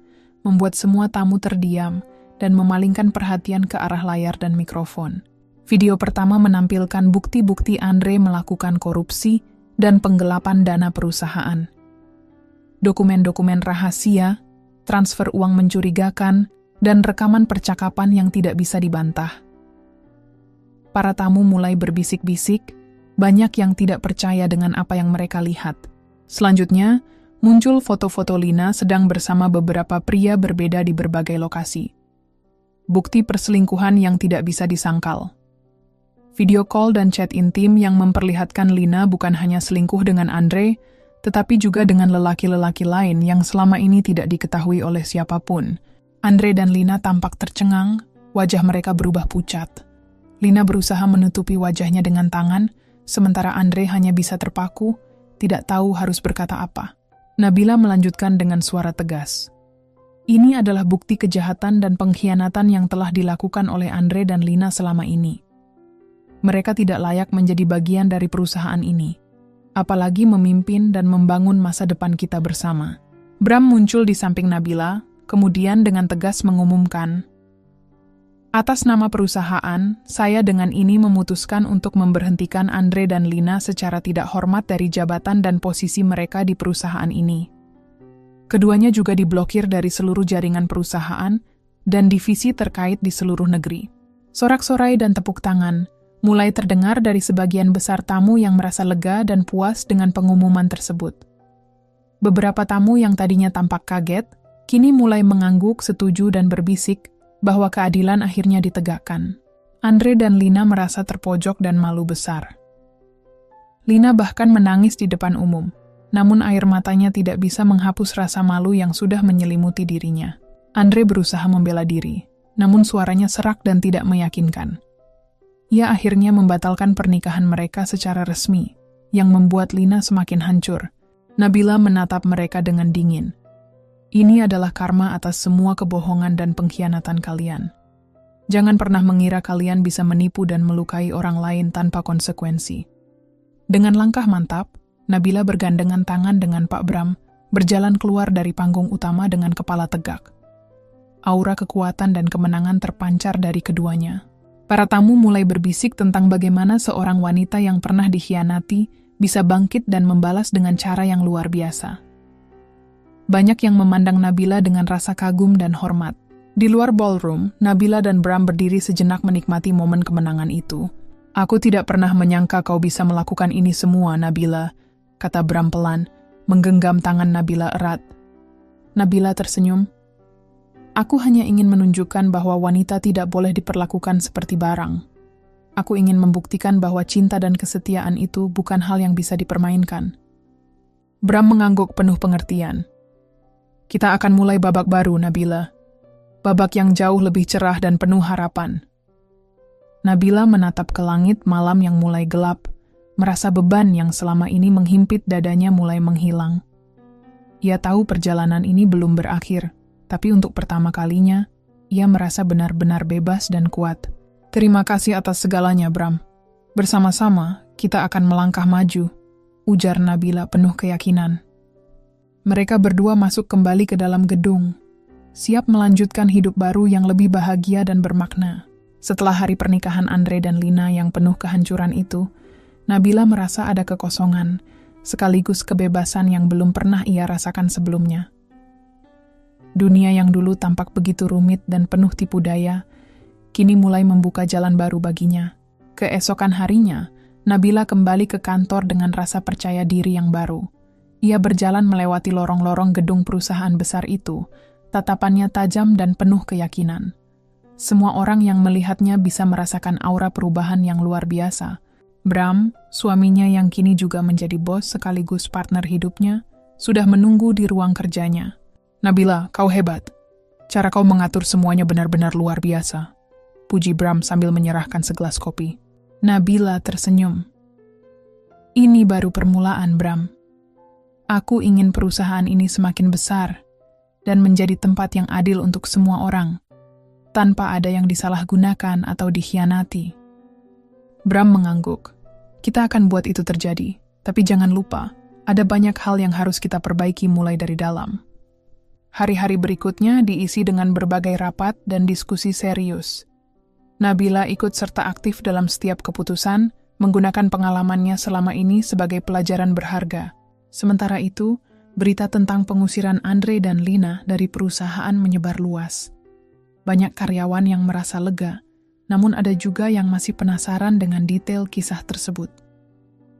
membuat semua tamu terdiam dan memalingkan perhatian ke arah layar dan mikrofon. Video pertama menampilkan bukti-bukti Andre melakukan korupsi dan penggelapan dana perusahaan. Dokumen-dokumen rahasia, transfer uang mencurigakan, dan rekaman percakapan yang tidak bisa dibantah. Para tamu mulai berbisik-bisik, banyak yang tidak percaya dengan apa yang mereka lihat. Selanjutnya, muncul foto-foto Lina sedang bersama beberapa pria berbeda di berbagai lokasi. Bukti perselingkuhan yang tidak bisa disangkal. Video call dan chat intim yang memperlihatkan Lina bukan hanya selingkuh dengan Andre, tetapi juga dengan lelaki-lelaki lain yang selama ini tidak diketahui oleh siapapun. Andre dan Lina tampak tercengang, wajah mereka berubah pucat. Lina berusaha menutupi wajahnya dengan tangan, sementara Andre hanya bisa terpaku, tidak tahu harus berkata apa. Nabila melanjutkan dengan suara tegas. "Ini adalah bukti kejahatan dan pengkhianatan yang telah dilakukan oleh Andre dan Lina selama ini. Mereka tidak layak menjadi bagian dari perusahaan ini, apalagi memimpin dan membangun masa depan kita bersama." Bram muncul di samping Nabila, kemudian dengan tegas mengumumkan, "Atas nama perusahaan, saya dengan ini memutuskan untuk memberhentikan Andre dan Lina secara tidak hormat dari jabatan dan posisi mereka di perusahaan ini. Keduanya juga diblokir dari seluruh jaringan perusahaan dan divisi terkait di seluruh negeri." Sorak-sorai dan tepuk tangan mulai terdengar dari sebagian besar tamu yang merasa lega dan puas dengan pengumuman tersebut. Beberapa tamu yang tadinya tampak kaget, kini mulai mengangguk setuju dan berbisik bahwa keadilan akhirnya ditegakkan. Andre dan Lina merasa terpojok dan malu besar. Lina bahkan menangis di depan umum, namun air matanya tidak bisa menghapus rasa malu yang sudah menyelimuti dirinya. Andre berusaha membela diri, namun suaranya serak dan tidak meyakinkan. Ia akhirnya membatalkan pernikahan mereka secara resmi, yang membuat Lina semakin hancur. Nabila menatap mereka dengan dingin. "Ini adalah karma atas semua kebohongan dan pengkhianatan kalian. Jangan pernah mengira kalian bisa menipu dan melukai orang lain tanpa konsekuensi." Dengan langkah mantap, Nabila bergandengan tangan dengan Pak Bram, berjalan keluar dari panggung utama dengan kepala tegak. Aura kekuatan dan kemenangan terpancar dari keduanya. Para tamu mulai berbisik tentang bagaimana seorang wanita yang pernah dikhianati bisa bangkit dan membalas dengan cara yang luar biasa. Banyak yang memandang Nabila dengan rasa kagum dan hormat. Di luar ballroom, Nabila dan Bram berdiri sejenak menikmati momen kemenangan itu. "Aku tidak pernah menyangka kau bisa melakukan ini semua, Nabila," kata Bram pelan, menggenggam tangan Nabila erat. Nabila tersenyum. "Aku hanya ingin menunjukkan bahwa wanita tidak boleh diperlakukan seperti barang. Aku ingin membuktikan bahwa cinta dan kesetiaan itu bukan hal yang bisa dipermainkan." Bram mengangguk penuh pengertian. "Kita akan mulai babak baru, Nabila. Babak yang jauh lebih cerah dan penuh harapan." Nabila menatap ke langit malam yang mulai gelap, merasa beban yang selama ini menghimpit dadanya mulai menghilang. Ia tahu perjalanan ini belum berakhir, tapi untuk pertama kalinya, ia merasa benar-benar bebas dan kuat. "Terima kasih atas segalanya, Bram. Bersama-sama, kita akan melangkah maju," ujar Nabila penuh keyakinan. Mereka berdua masuk kembali ke dalam gedung, siap melanjutkan hidup baru yang lebih bahagia dan bermakna. Setelah hari pernikahan Andre dan Lina yang penuh kehancuran itu, Nabila merasa ada kekosongan, sekaligus kebebasan yang belum pernah ia rasakan sebelumnya. Dunia yang dulu tampak begitu rumit dan penuh tipu daya, kini mulai membuka jalan baru baginya. Keesokan harinya, Nabila kembali ke kantor dengan rasa percaya diri yang baru. Ia berjalan melewati lorong-lorong gedung perusahaan besar itu, tatapannya tajam dan penuh keyakinan. Semua orang yang melihatnya bisa merasakan aura perubahan yang luar biasa. Bram, suaminya yang kini juga menjadi bos sekaligus partner hidupnya, sudah menunggu di ruang kerjanya. "Nabila, kau hebat. Cara kau mengatur semuanya benar-benar luar biasa," puji Bram sambil menyerahkan segelas kopi. Nabila tersenyum. "Ini baru permulaan, Bram. Aku ingin perusahaan ini semakin besar dan menjadi tempat yang adil untuk semua orang, tanpa ada yang disalahgunakan atau dikhianati." Bram mengangguk. "Kita akan buat itu terjadi, tapi jangan lupa, ada banyak hal yang harus kita perbaiki mulai dari dalam." Hari-hari berikutnya diisi dengan berbagai rapat dan diskusi serius. Nabila ikut serta aktif dalam setiap keputusan, menggunakan pengalamannya selama ini sebagai pelajaran berharga. Sementara itu, berita tentang pengusiran Andre dan Lina dari perusahaan menyebar luas. Banyak karyawan yang merasa lega, namun ada juga yang masih penasaran dengan detail kisah tersebut.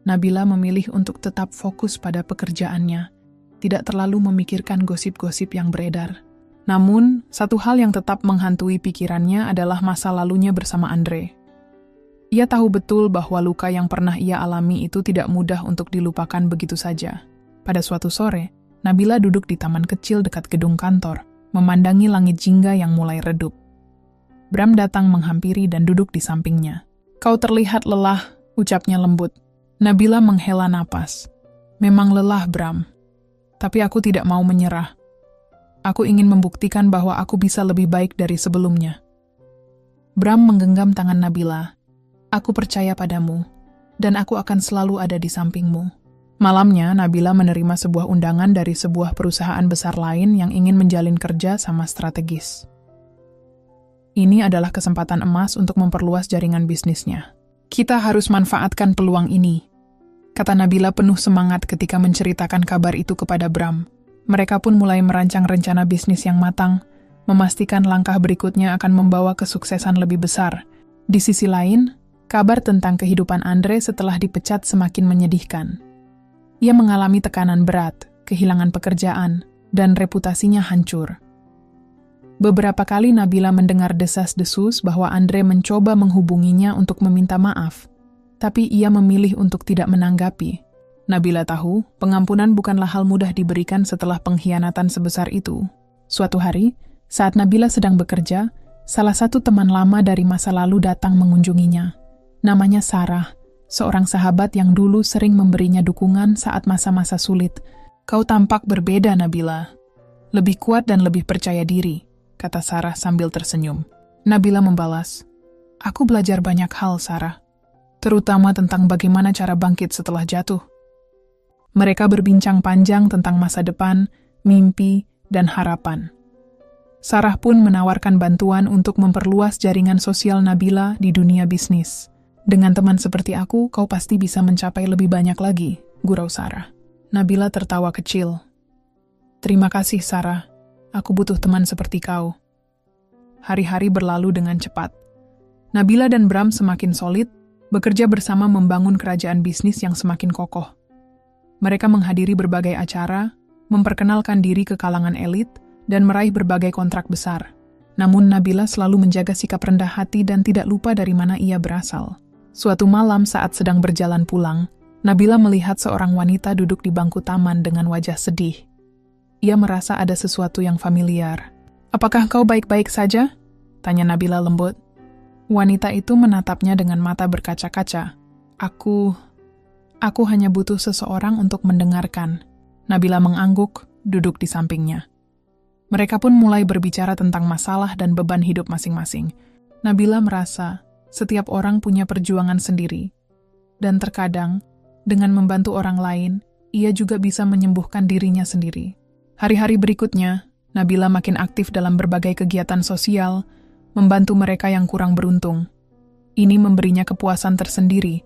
Nabila memilih untuk tetap fokus pada pekerjaannya, tidak terlalu memikirkan gosip-gosip yang beredar. Namun, satu hal yang tetap menghantui pikirannya adalah masa lalunya bersama Andre. Ia tahu betul bahwa luka yang pernah ia alami itu tidak mudah untuk dilupakan begitu saja. Pada suatu sore, Nabila duduk di taman kecil dekat gedung kantor, memandangi langit jingga yang mulai redup. Bram datang menghampiri dan duduk di sampingnya. "Kau terlihat lelah," ucapnya lembut. Nabila menghela napas. "Memang lelah, Bram. Tapi aku tidak mau menyerah. Aku ingin membuktikan bahwa aku bisa lebih baik dari sebelumnya." Bram menggenggam tangan Nabila. "Aku percaya padamu, dan aku akan selalu ada di sampingmu." Malamnya, Nabila menerima sebuah undangan dari sebuah perusahaan besar lain yang ingin menjalin kerja sama strategis. Ini adalah kesempatan emas untuk memperluas jaringan bisnisnya. "Kita harus manfaatkan peluang ini," kata Nabila penuh semangat ketika menceritakan kabar itu kepada Bram. Mereka pun mulai merancang rencana bisnis yang matang, memastikan langkah berikutnya akan membawa kesuksesan lebih besar. Di sisi lain, kabar tentang kehidupan Andre setelah dipecat semakin menyedihkan. Ia mengalami tekanan berat, kehilangan pekerjaan, dan reputasinya hancur. Beberapa kali Nabila mendengar desas-desus bahwa Andre mencoba menghubunginya untuk meminta maaf, tapi ia memilih untuk tidak menanggapi. Nabila tahu, pengampunan bukanlah hal mudah diberikan setelah pengkhianatan sebesar itu. Suatu hari, saat Nabila sedang bekerja, salah satu teman lama dari masa lalu datang mengunjunginya. Namanya Sarah, seorang sahabat yang dulu sering memberinya dukungan saat masa-masa sulit. "Kau tampak berbeda, Nabila. Lebih kuat dan lebih percaya diri," kata Sarah sambil tersenyum. Nabila membalas, "Aku belajar banyak hal, Sarah. Terutama tentang bagaimana cara bangkit setelah jatuh." Mereka berbincang panjang tentang masa depan, mimpi, dan harapan. Sarah pun menawarkan bantuan untuk memperluas jaringan sosial Nabila di dunia bisnis. Dengan teman seperti aku, kau pasti bisa mencapai lebih banyak lagi, gurau Sarah. Nabila tertawa kecil. Terima kasih, Sarah. Aku butuh teman seperti kau. Hari-hari berlalu dengan cepat. Nabila dan Bram semakin solid, bekerja bersama membangun kerajaan bisnis yang semakin kokoh. Mereka menghadiri berbagai acara, memperkenalkan diri ke kalangan elit, dan meraih berbagai kontrak besar. Namun Nabila selalu menjaga sikap rendah hati dan tidak lupa dari mana ia berasal. Suatu malam saat sedang berjalan pulang, Nabila melihat seorang wanita duduk di bangku taman dengan wajah sedih. Ia merasa ada sesuatu yang familiar. "Apakah kau baik-baik saja?" tanya Nabila lembut. Wanita itu menatapnya dengan mata berkaca-kaca. Aku hanya butuh seseorang untuk mendengarkan." Nabila mengangguk, duduk di sampingnya. Mereka pun mulai berbicara tentang masalah dan beban hidup masing-masing. Nabila merasa setiap orang punya perjuangan sendiri. Dan terkadang, dengan membantu orang lain, ia juga bisa menyembuhkan dirinya sendiri. Hari-hari berikutnya, Nabila makin aktif dalam berbagai kegiatan sosial, membantu mereka yang kurang beruntung. Ini memberinya kepuasan tersendiri,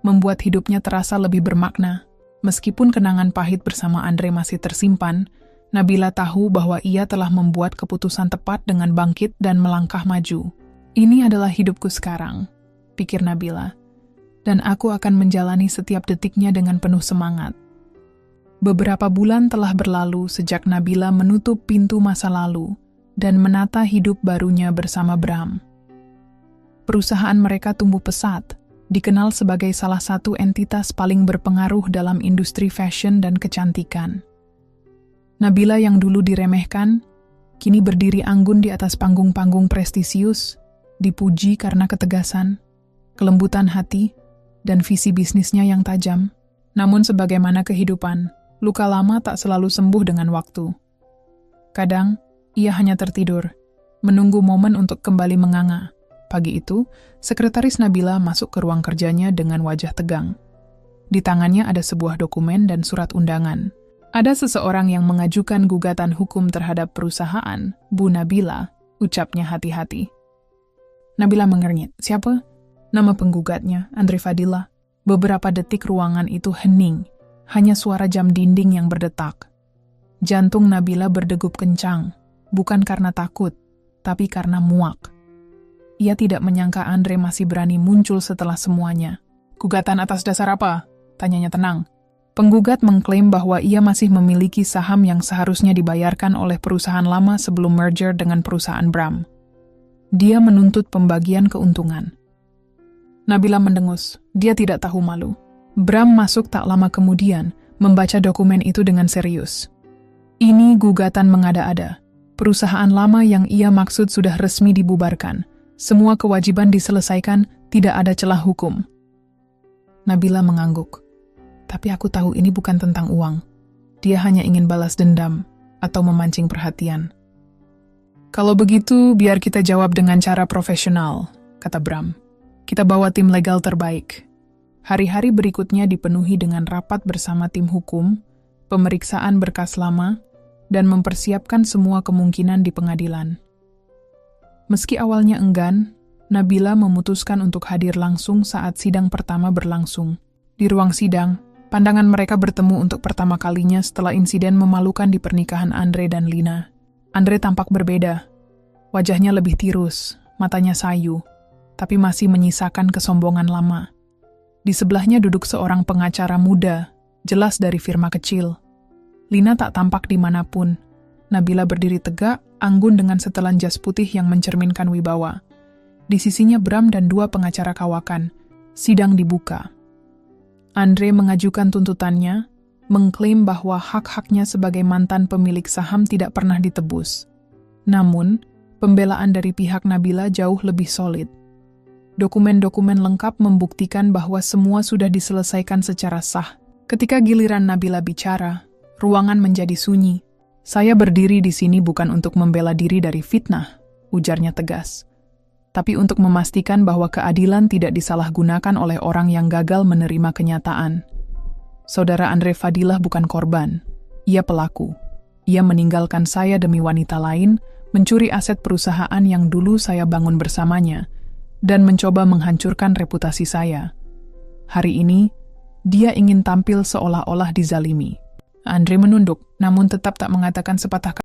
membuat hidupnya terasa lebih bermakna. Meskipun kenangan pahit bersama Andre masih tersimpan, Nabila tahu bahwa ia telah membuat keputusan tepat dengan bangkit dan melangkah maju. Ini adalah hidupku sekarang, pikir Nabila, dan aku akan menjalani setiap detiknya dengan penuh semangat. Beberapa bulan telah berlalu sejak Nabila menutup pintu masa lalu dan menata hidup barunya bersama Bram. Perusahaan mereka tumbuh pesat, dikenal sebagai salah satu entitas paling berpengaruh dalam industri fashion dan kecantikan. Nabila yang dulu diremehkan, kini berdiri anggun di atas panggung-panggung prestisius, dipuji karena ketegasan, kelembutan hati, dan visi bisnisnya yang tajam. Namun sebagaimana kehidupan, luka lama tak selalu sembuh dengan waktu. Kadang, ia hanya tertidur, menunggu momen untuk kembali menganga. Pagi itu, sekretaris Nabila masuk ke ruang kerjanya dengan wajah tegang. Di tangannya ada sebuah dokumen dan surat undangan. Ada seseorang yang mengajukan gugatan hukum terhadap perusahaan, Bu Nabila, ucapnya hati-hati. Nabila mengernyit. Siapa? Nama penggugatnya, Andre Fadila. Beberapa detik ruangan itu hening, hanya suara jam dinding yang berdetak. Jantung Nabila berdegup kencang, bukan karena takut, tapi karena muak. Ia tidak menyangka Andre masih berani muncul setelah semuanya. Gugatan atas dasar apa? Tanyanya tenang. Penggugat mengklaim bahwa ia masih memiliki saham yang seharusnya dibayarkan oleh perusahaan lama sebelum merger dengan perusahaan Bram. Dia menuntut pembagian keuntungan. Nabila mendengus. Dia tidak tahu malu. Bram masuk tak lama kemudian, membaca dokumen itu dengan serius. Ini gugatan mengada-ada. Perusahaan lama yang ia maksud sudah resmi dibubarkan. Semua kewajiban diselesaikan, tidak ada celah hukum. Nabila mengangguk. Tapi aku tahu ini bukan tentang uang. Dia hanya ingin balas dendam atau memancing perhatian. Kalau begitu, biar kita jawab dengan cara profesional, kata Bram. Kita bawa tim legal terbaik. Hari-hari berikutnya dipenuhi dengan rapat bersama tim hukum, pemeriksaan berkas lama, dan mempersiapkan semua kemungkinan di pengadilan. Meski awalnya enggan, Nabila memutuskan untuk hadir langsung saat sidang pertama berlangsung. Di ruang sidang, pandangan mereka bertemu untuk pertama kalinya setelah insiden memalukan di pernikahan Andre dan Lina. Andre tampak berbeda. Wajahnya lebih tirus, matanya sayu, tapi masih menyisakan kesombongan lama. Di sebelahnya duduk seorang pengacara muda, jelas dari firma kecil. Lina tak tampak dimanapun. Nabila berdiri tegak, anggun dengan setelan jas putih yang mencerminkan wibawa. Di sisinya Bram dan dua pengacara kawakan. Sidang dibuka. Andre mengajukan tuntutannya, mengklaim bahwa hak-haknya sebagai mantan pemilik saham tidak pernah ditebus. Namun, pembelaan dari pihak Nabila jauh lebih solid. Dokumen-dokumen lengkap membuktikan bahwa semua sudah diselesaikan secara sah. Ketika giliran Nabila bicara, ruangan menjadi sunyi. Saya berdiri di sini bukan untuk membela diri dari fitnah, ujarnya tegas. Tapi untuk memastikan bahwa keadilan tidak disalahgunakan oleh orang yang gagal menerima kenyataan. Saudara Andre Fadilah bukan korban. Ia pelaku. Ia meninggalkan saya demi wanita lain, mencuri aset perusahaan yang dulu saya bangun bersamanya, dan mencoba menghancurkan reputasi saya. Hari ini, dia ingin tampil seolah-olah dizalimi. Andre menunduk, namun tetap tak mengatakan sepatah kata.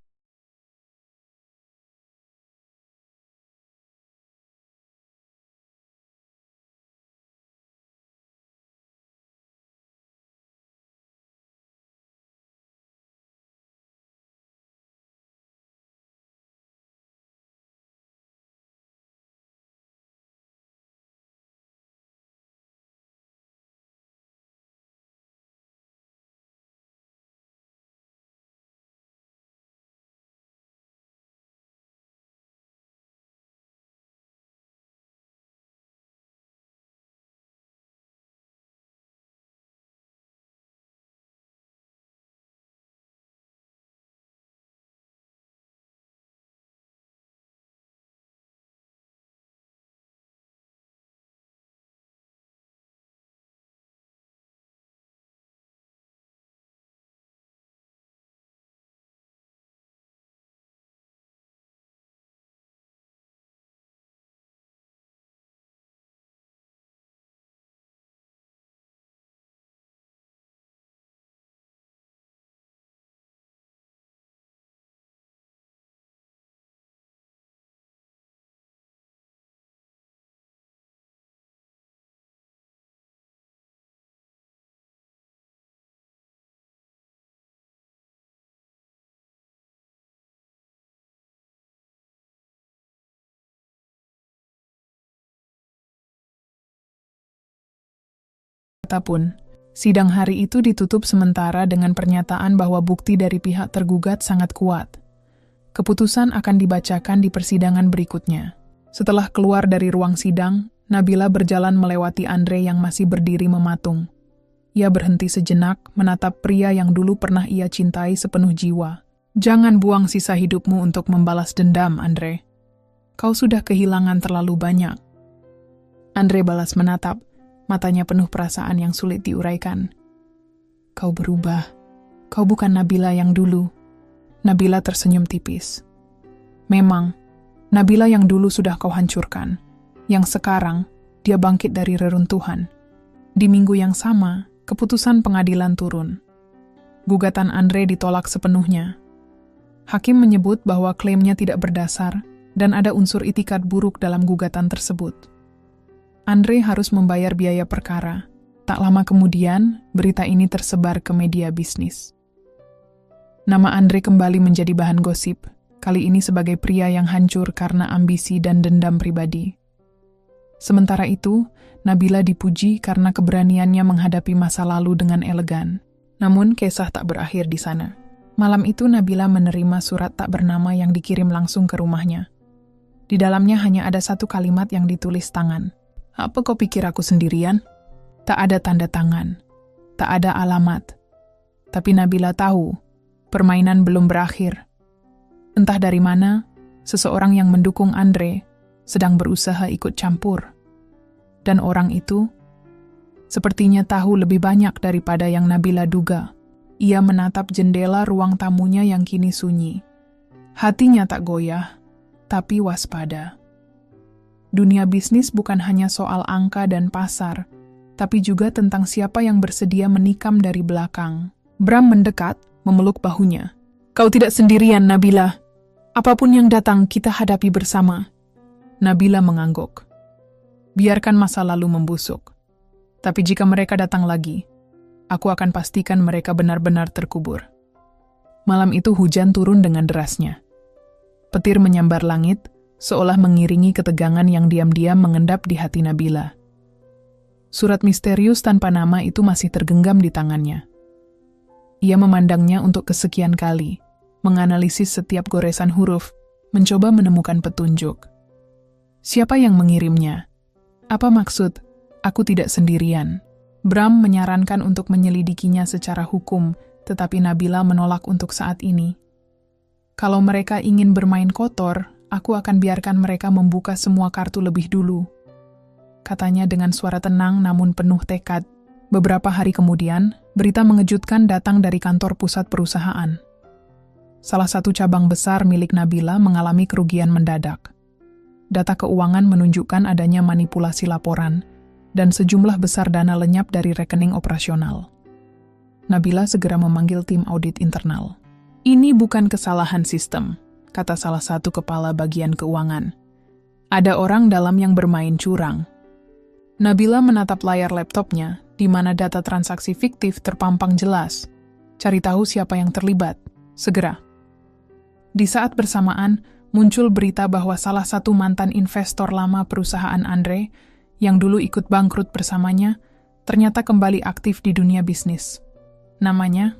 Pun, sidang hari itu ditutup sementara dengan pernyataan bahwa bukti dari pihak tergugat sangat kuat. Keputusan akan dibacakan di persidangan berikutnya. Setelah keluar dari ruang sidang, Nabila berjalan melewati Andre yang masih berdiri mematung. Ia berhenti sejenak menatap pria yang dulu pernah ia cintai sepenuh jiwa. Jangan buang sisa hidupmu untuk membalas dendam, Andre. Kau sudah kehilangan terlalu banyak. Andre balas menatap, matanya penuh perasaan yang sulit diuraikan. Kau berubah. Kau bukan Nabila yang dulu. Nabila tersenyum tipis. Memang, Nabila yang dulu sudah kau hancurkan. Yang sekarang, dia bangkit dari reruntuhan. Di minggu yang sama, keputusan pengadilan turun. Gugatan Andre ditolak sepenuhnya. Hakim menyebut bahwa klaimnya tidak berdasar dan ada unsur itikat buruk dalam gugatan tersebut. Andre harus membayar biaya perkara. Tak lama kemudian, berita ini tersebar ke media bisnis. Nama Andre kembali menjadi bahan gosip, kali ini sebagai pria yang hancur karena ambisi dan dendam pribadi. Sementara itu, Nabila dipuji karena keberaniannya menghadapi masa lalu dengan elegan. Namun, kisah tak berakhir di sana. Malam itu Nabila menerima surat tak bernama yang dikirim langsung ke rumahnya. Di dalamnya hanya ada satu kalimat yang ditulis tangan. Apa kau pikir aku sendirian? Tak ada tanda tangan, tak ada alamat. Tapi Nabila tahu, permainan belum berakhir. Entah dari mana, seseorang yang mendukung Andre sedang berusaha ikut campur. Dan orang itu sepertinya tahu lebih banyak daripada yang Nabila duga. Ia menatap jendela ruang tamunya yang kini sunyi. Hatinya tak goyah, tapi waspada. Dunia bisnis bukan hanya soal angka dan pasar, tapi juga tentang siapa yang bersedia menikam dari belakang. Bram mendekat, memeluk bahunya. Kau tidak sendirian, Nabila. Apapun yang datang, kita hadapi bersama. Nabila mengangguk. Biarkan masa lalu membusuk. Tapi jika mereka datang lagi, aku akan pastikan mereka benar-benar terkubur. Malam itu hujan turun dengan derasnya. Petir menyambar langit, seolah mengiringi ketegangan yang diam-diam mengendap di hati Nabila. Surat misterius tanpa nama itu masih tergenggam di tangannya. Ia memandangnya untuk kesekian kali, menganalisis setiap goresan huruf, mencoba menemukan petunjuk. Siapa yang mengirimnya? Apa maksud, aku tidak sendirian? Bram menyarankan untuk menyelidikinya secara hukum, tetapi Nabila menolak untuk saat ini. Kalau mereka ingin bermain kotor, aku akan biarkan mereka membuka semua kartu lebih dulu. Katanya dengan suara tenang namun penuh tekad. Beberapa hari kemudian, berita mengejutkan datang dari kantor pusat perusahaan. salah satu cabang besar milik Nabila mengalami kerugian mendadak. Data keuangan menunjukkan adanya manipulasi laporan, dan sejumlah besar dana lenyap dari rekening operasional. Nabila segera memanggil tim audit internal. "Ini bukan kesalahan sistem," kata salah satu kepala bagian keuangan. "Ada orang dalam yang bermain curang." Nabila menatap layar laptopnya, di mana data transaksi fiktif terpampang jelas. "Cari tahu siapa yang terlibat, segera." Di saat bersamaan, muncul berita bahwa salah satu mantan investor lama perusahaan Andre, yang dulu ikut bangkrut bersamanya, ternyata kembali aktif di dunia bisnis. Namanya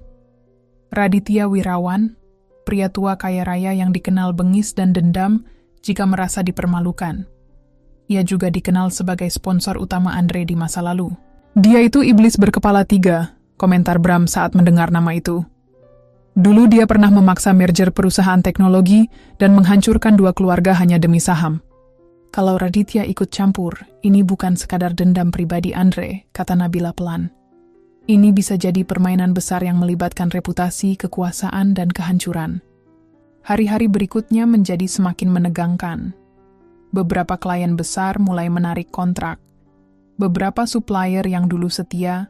Raditya Wirawan, pria tua kaya raya yang dikenal bengis dan dendam jika merasa dipermalukan. Ia juga dikenal sebagai sponsor utama Andre di masa lalu. "Dia itu iblis berkepala 3, komentar Bram saat mendengar nama itu. "Dulu dia pernah memaksa merger perusahaan teknologi dan menghancurkan 2 keluarga hanya demi saham." "Kalau Raditya ikut campur, ini bukan sekadar dendam pribadi Andre," kata Nabila pelan. "Ini bisa jadi permainan besar yang melibatkan reputasi, kekuasaan, dan kehancuran." Hari-hari berikutnya menjadi semakin menegangkan. Beberapa klien besar mulai menarik kontrak. Beberapa supplier yang dulu setia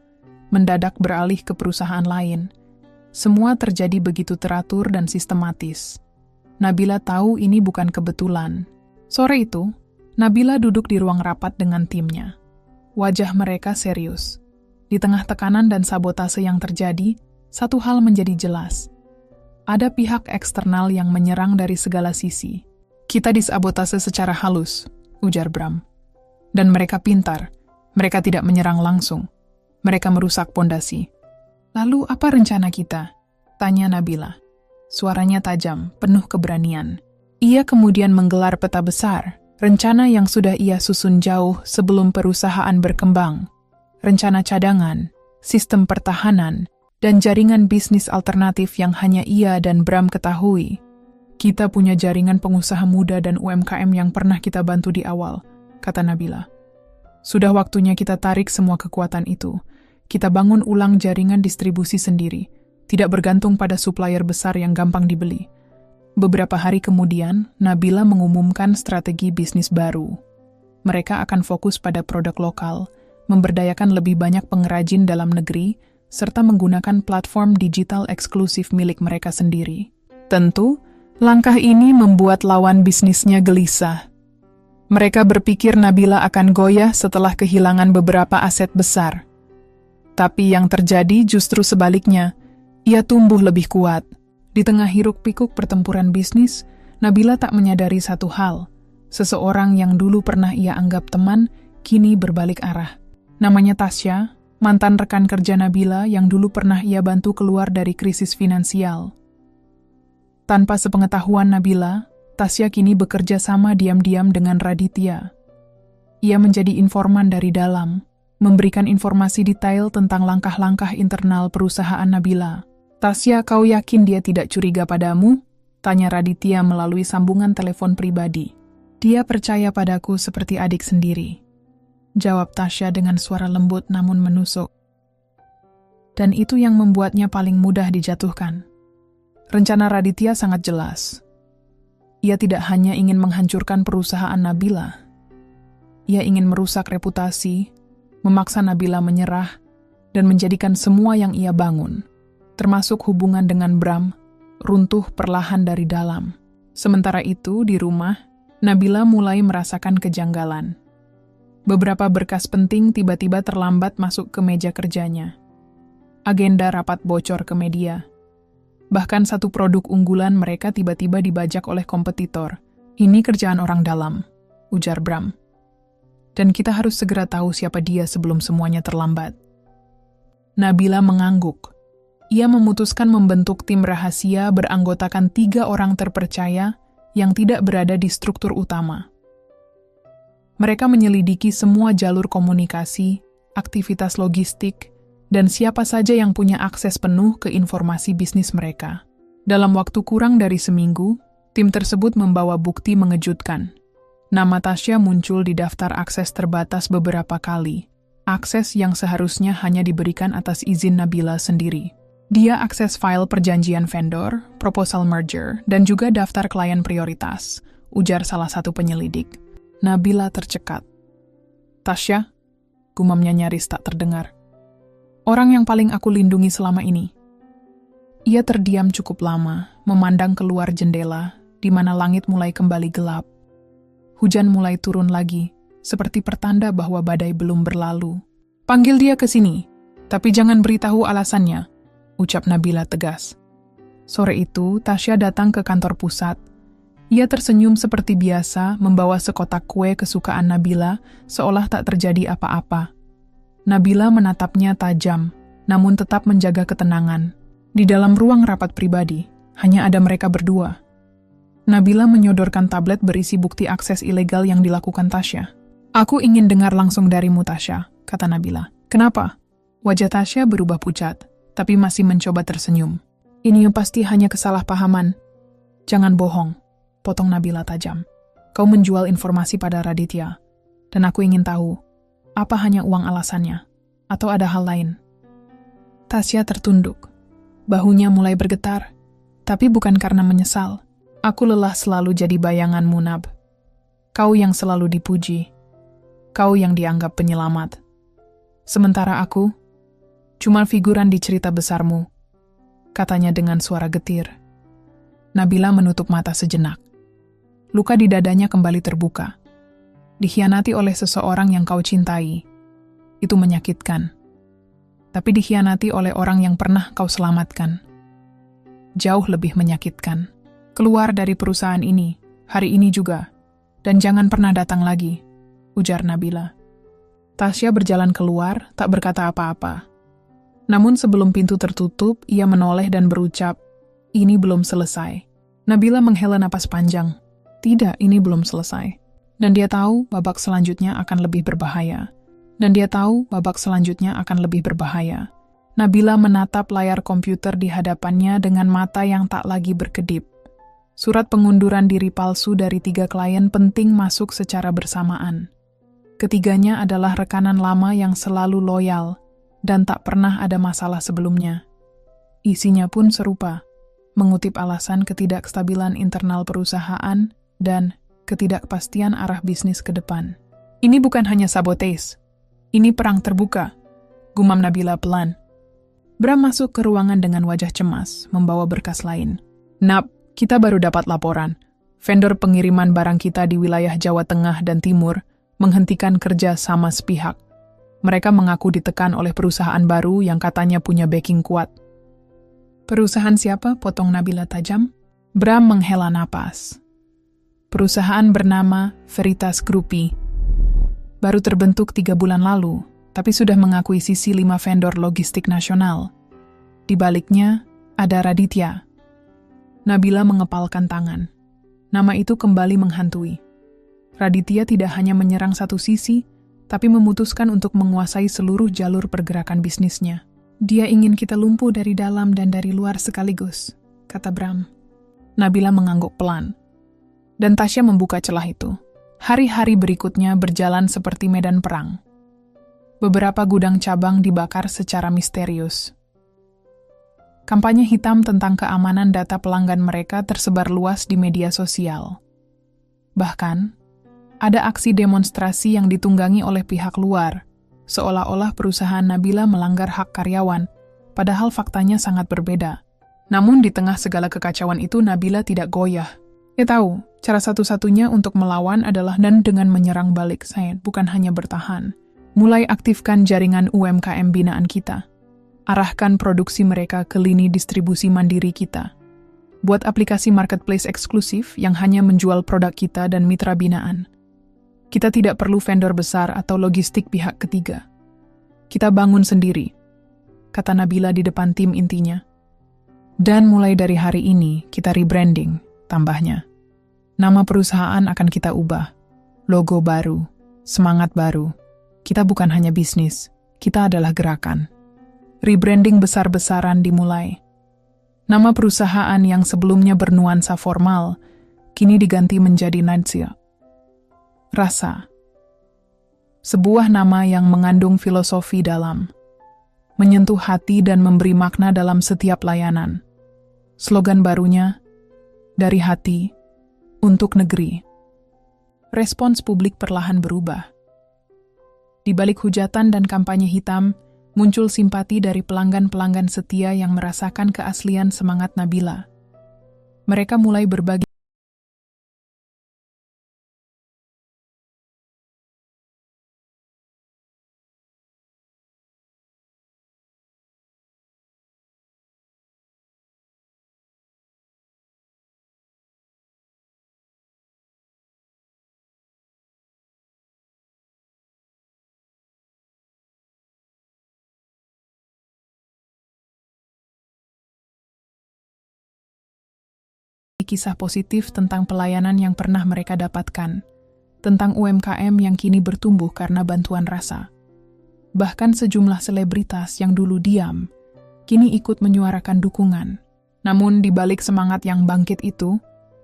mendadak beralih ke perusahaan lain. Semua terjadi begitu teratur dan sistematis. Nabila tahu ini bukan kebetulan. Sore itu, Nabila duduk di ruang rapat dengan timnya. Wajah mereka serius. Di tengah tekanan dan sabotase yang terjadi, satu hal menjadi jelas. Ada pihak eksternal yang menyerang dari segala sisi. "Kita disabotase secara halus," ujar Bram. "Dan mereka pintar. Mereka tidak menyerang langsung. Mereka merusak pondasi." "Lalu apa rencana kita?" tanya Nabila. Suaranya tajam, penuh keberanian. Ia kemudian menggelar peta besar, rencana yang sudah ia susun jauh sebelum perusahaan berkembang. Rencana cadangan, sistem pertahanan, dan jaringan bisnis alternatif yang hanya ia dan Bram ketahui. "Kita punya jaringan pengusaha muda dan UMKM yang pernah kita bantu di awal," kata Nabila. "Sudah waktunya kita tarik semua kekuatan itu. Kita bangun ulang jaringan distribusi sendiri, tidak bergantung pada supplier besar yang gampang dibeli." Beberapa hari kemudian, Nabila mengumumkan strategi bisnis baru. Mereka akan fokus pada produk lokal, memberdayakan lebih banyak pengrajin dalam negeri, serta menggunakan platform digital eksklusif milik mereka sendiri. Tentu, langkah ini membuat lawan bisnisnya gelisah. Mereka berpikir Nabila akan goyah setelah kehilangan beberapa aset besar. Tapi yang terjadi justru sebaliknya, ia tumbuh lebih kuat. Di tengah hiruk-pikuk pertempuran bisnis, Nabila tak menyadari satu hal. Seseorang yang dulu pernah ia anggap teman, kini berbalik arah. Namanya Tasya, mantan rekan kerja Nabila yang dulu pernah ia bantu keluar dari krisis finansial. Tanpa sepengetahuan Nabila, Tasya kini bekerja sama diam-diam dengan Raditya. Ia menjadi informan dari dalam, memberikan informasi detail tentang langkah-langkah internal perusahaan Nabila. "Tasya, kau yakin dia tidak curiga padamu?" tanya Raditya melalui sambungan telepon pribadi. "Dia percaya padaku seperti adik sendiri," jawab Tasya dengan suara lembut namun menusuk. Dan itu yang membuatnya paling mudah dijatuhkan. Rencana Raditya sangat jelas. Ia tidak hanya ingin menghancurkan perusahaan Nabila. Ia ingin merusak reputasi, memaksa Nabila menyerah, dan menjadikan semua yang ia bangun, termasuk hubungan dengan Bram, runtuh perlahan dari dalam. Sementara itu, di rumah, Nabila mulai merasakan kejanggalan. Beberapa berkas penting tiba-tiba terlambat masuk ke meja kerjanya. Agenda rapat bocor ke media. Bahkan satu produk unggulan mereka tiba-tiba dibajak oleh kompetitor. "Ini kerjaan orang dalam," ujar Bram. "Dan kita harus segera tahu siapa dia sebelum semuanya terlambat." Nabila mengangguk. Ia memutuskan membentuk tim rahasia beranggotakan 3 orang terpercaya yang tidak berada di struktur utama. Mereka menyelidiki semua jalur komunikasi, aktivitas logistik, dan siapa saja yang punya akses penuh ke informasi bisnis mereka. Dalam waktu kurang dari seminggu, tim tersebut membawa bukti mengejutkan. Nama Tasya muncul di daftar akses terbatas beberapa kali, akses yang seharusnya hanya diberikan atas izin Nabila sendiri. Dia akses file perjanjian vendor, proposal merger, dan juga daftar klien prioritas, ujar salah satu penyelidik. Nabila tercekat. Tasya, gumamnya nyaris tak terdengar. Orang yang paling aku lindungi selama ini. Ia terdiam cukup lama, memandang keluar jendela, di mana langit mulai kembali gelap. Hujan mulai turun lagi, seperti pertanda bahwa badai belum berlalu. Panggil dia ke sini, tapi jangan beritahu alasannya, ucap Nabila tegas. Sore itu, Tasya datang ke kantor pusat. Ia tersenyum seperti biasa, membawa sekotak kue kesukaan Nabila, seolah tak terjadi apa-apa. Nabila menatapnya tajam, namun tetap menjaga ketenangan. Di dalam ruang rapat pribadi, hanya ada mereka berdua. Nabila menyodorkan tablet berisi bukti akses ilegal yang dilakukan Tasya. Aku ingin dengar langsung darimu, Tasya, kata Nabila. Kenapa? Wajah Tasya berubah pucat, tapi masih mencoba tersenyum. Ini pasti hanya kesalahpahaman. Jangan bohong, potong Nabila tajam. Kau menjual informasi pada Raditya, dan aku ingin tahu, apa hanya uang alasannya, atau ada hal lain? Tasya tertunduk. Bahunya mulai bergetar, tapi bukan karena menyesal. Aku lelah selalu jadi bayanganmu, Nab. Kau yang selalu dipuji. Kau yang dianggap penyelamat. Sementara aku, cuma figuran di cerita besarmu, katanya dengan suara getir. Nabila menutup mata sejenak. Luka di dadanya kembali terbuka. Dikhianati oleh seseorang yang kau cintai. Itu menyakitkan. Tapi dikhianati oleh orang yang pernah kau selamatkan. Jauh lebih menyakitkan. Keluar dari perusahaan ini, hari ini juga, dan jangan pernah datang lagi, ujar Nabila. Tasya berjalan keluar, tak berkata apa-apa. Namun sebelum pintu tertutup, ia menoleh dan berucap, ini belum selesai. Nabila menghela napas panjang. Tidak, ini belum selesai. Dan dia tahu babak selanjutnya akan lebih berbahaya. Nabila menatap layar komputer di hadapannya dengan mata yang tak lagi berkedip. Surat pengunduran diri palsu dari 3 klien penting masuk secara bersamaan. Ketiganya adalah rekanan lama yang selalu loyal dan tak pernah ada masalah sebelumnya. Isinya pun serupa, mengutip alasan ketidakstabilan internal perusahaan dan ketidakpastian arah bisnis ke depan. Ini bukan hanya sabotage, ini perang terbuka, gumam Nabila pelan. Bram masuk ke ruangan dengan wajah cemas, membawa berkas lain. Nab, kita baru dapat laporan. Vendor pengiriman barang kita di wilayah Jawa Tengah dan Timur menghentikan kerja sama sepihak. Mereka mengaku ditekan oleh perusahaan baru yang katanya punya backing kuat. Perusahaan siapa? Potong Nabila tajam. Bram menghela napas. Perusahaan bernama Veritas Grupi. Baru terbentuk 3 bulan lalu, tapi sudah mengakuisisi 5 vendor logistik nasional. Di baliknya, ada Raditya. Nabila mengepalkan tangan. Nama itu kembali menghantui. Raditya tidak hanya menyerang satu sisi, tapi memutuskan untuk menguasai seluruh jalur pergerakan bisnisnya. Dia ingin kita lumpuh dari dalam dan dari luar sekaligus, kata Bram. Nabila mengangguk pelan. Dan Tasya membuka celah itu. Hari-hari berikutnya berjalan seperti medan perang. Beberapa gudang cabang dibakar secara misterius. Kampanye hitam tentang keamanan data pelanggan mereka tersebar luas di media sosial. Bahkan, ada aksi demonstrasi yang ditunggangi oleh pihak luar, seolah-olah perusahaan Nabila melanggar hak karyawan, padahal faktanya sangat berbeda. Namun di tengah segala kekacauan itu Nabila tidak goyah. Dia tahu, cara satu-satunya untuk melawan adalah dengan menyerang balik saya, bukan hanya bertahan. Mulai aktifkan jaringan UMKM binaan kita. Arahkan produksi mereka ke lini distribusi mandiri kita. Buat aplikasi marketplace eksklusif yang hanya menjual produk kita dan mitra binaan. Kita tidak perlu vendor besar atau logistik pihak ketiga. Kita bangun sendiri, kata Nabila di depan tim intinya. Dan mulai dari hari ini, kita rebranding, tambahnya. Nama perusahaan akan kita ubah. Logo baru, semangat baru. Kita bukan hanya bisnis, kita adalah gerakan. Rebranding besar-besaran dimulai. Nama perusahaan yang sebelumnya bernuansa formal, kini diganti menjadi Nadsya. Rasa. Sebuah nama yang mengandung filosofi dalam. menyentuh hati dan memberi makna dalam setiap layanan. Slogan barunya, dari hati, untuk negeri. Respons publik perlahan berubah. Di balik hujatan dan kampanye hitam, muncul simpati dari pelanggan-pelanggan setia yang merasakan keaslian semangat Nabila. Mereka mulai berbagi kisah positif tentang pelayanan yang pernah mereka dapatkan, tentang UMKM yang kini bertumbuh karena bantuan rasa. Bahkan sejumlah selebritas yang dulu diam, kini ikut menyuarakan dukungan. Namun di balik semangat yang bangkit itu,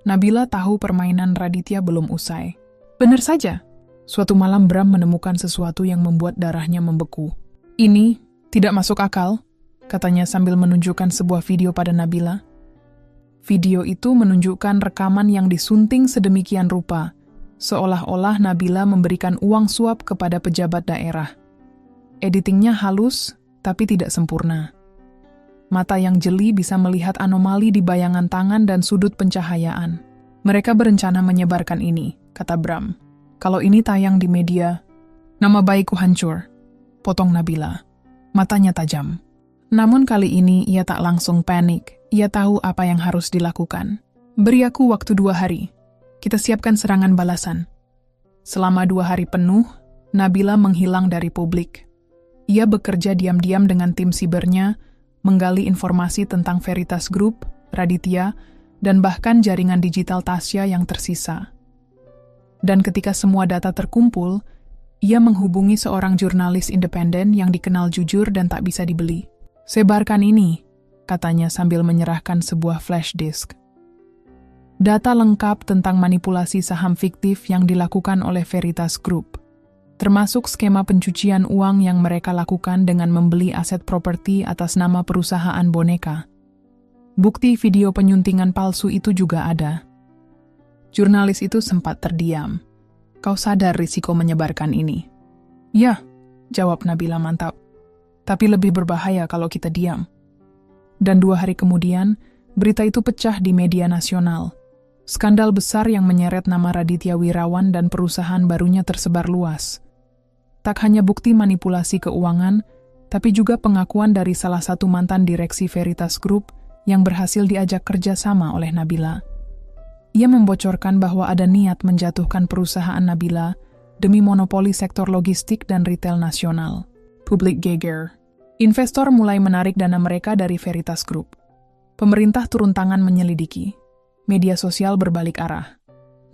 Nabila tahu permainan Raditya belum usai. Benar saja, suatu malam Bram menemukan sesuatu yang membuat darahnya membeku. "Ini tidak masuk akal," katanya sambil menunjukkan sebuah video pada Nabila. Video itu menunjukkan rekaman yang disunting sedemikian rupa, seolah-olah Nabila memberikan uang suap kepada pejabat daerah. Editingnya halus, tapi tidak sempurna. Mata yang jeli bisa melihat anomali di bayangan tangan dan sudut pencahayaan. "Mereka berencana menyebarkan ini," kata Bram. "Kalau ini tayang di media, nama baikku hancur," potong Nabila. Matanya tajam. Namun kali ini ia tak langsung panik. Ia tahu apa yang harus dilakukan. "Beri aku waktu 2 hari. Kita siapkan serangan balasan." Selama 2 hari penuh, Nabila menghilang dari publik. Ia bekerja diam-diam dengan tim sibernya, menggali informasi tentang Veritas Group, Raditya, dan bahkan jaringan digital Tasya yang tersisa. Dan ketika semua data terkumpul, ia menghubungi seorang jurnalis independen yang dikenal jujur dan tak bisa dibeli. "Sebarkan ini," katanya sambil menyerahkan sebuah flash disk. Data lengkap tentang manipulasi saham fiktif yang dilakukan oleh Veritas Group, termasuk skema pencucian uang yang mereka lakukan dengan membeli aset properti atas nama perusahaan boneka. Bukti video penyuntingan palsu itu juga ada. Jurnalis itu sempat terdiam. "Kau sadar risiko menyebarkan ini?" "Ya," jawab Nabila mantap. "Tapi lebih berbahaya kalau kita diam." Dan 2 hari kemudian, berita itu pecah di media nasional. Skandal besar yang menyeret nama Raditya Wirawan dan perusahaan barunya tersebar luas. Tak hanya bukti manipulasi keuangan, tapi juga pengakuan dari salah satu mantan direksi Veritas Group yang berhasil diajak kerja sama oleh Nabila. Ia membocorkan bahwa ada niat menjatuhkan perusahaan Nabila demi monopoli sektor logistik dan retail nasional. Publik geger. Investor mulai menarik dana mereka dari Veritas Group. Pemerintah turun tangan menyelidiki. Media sosial berbalik arah.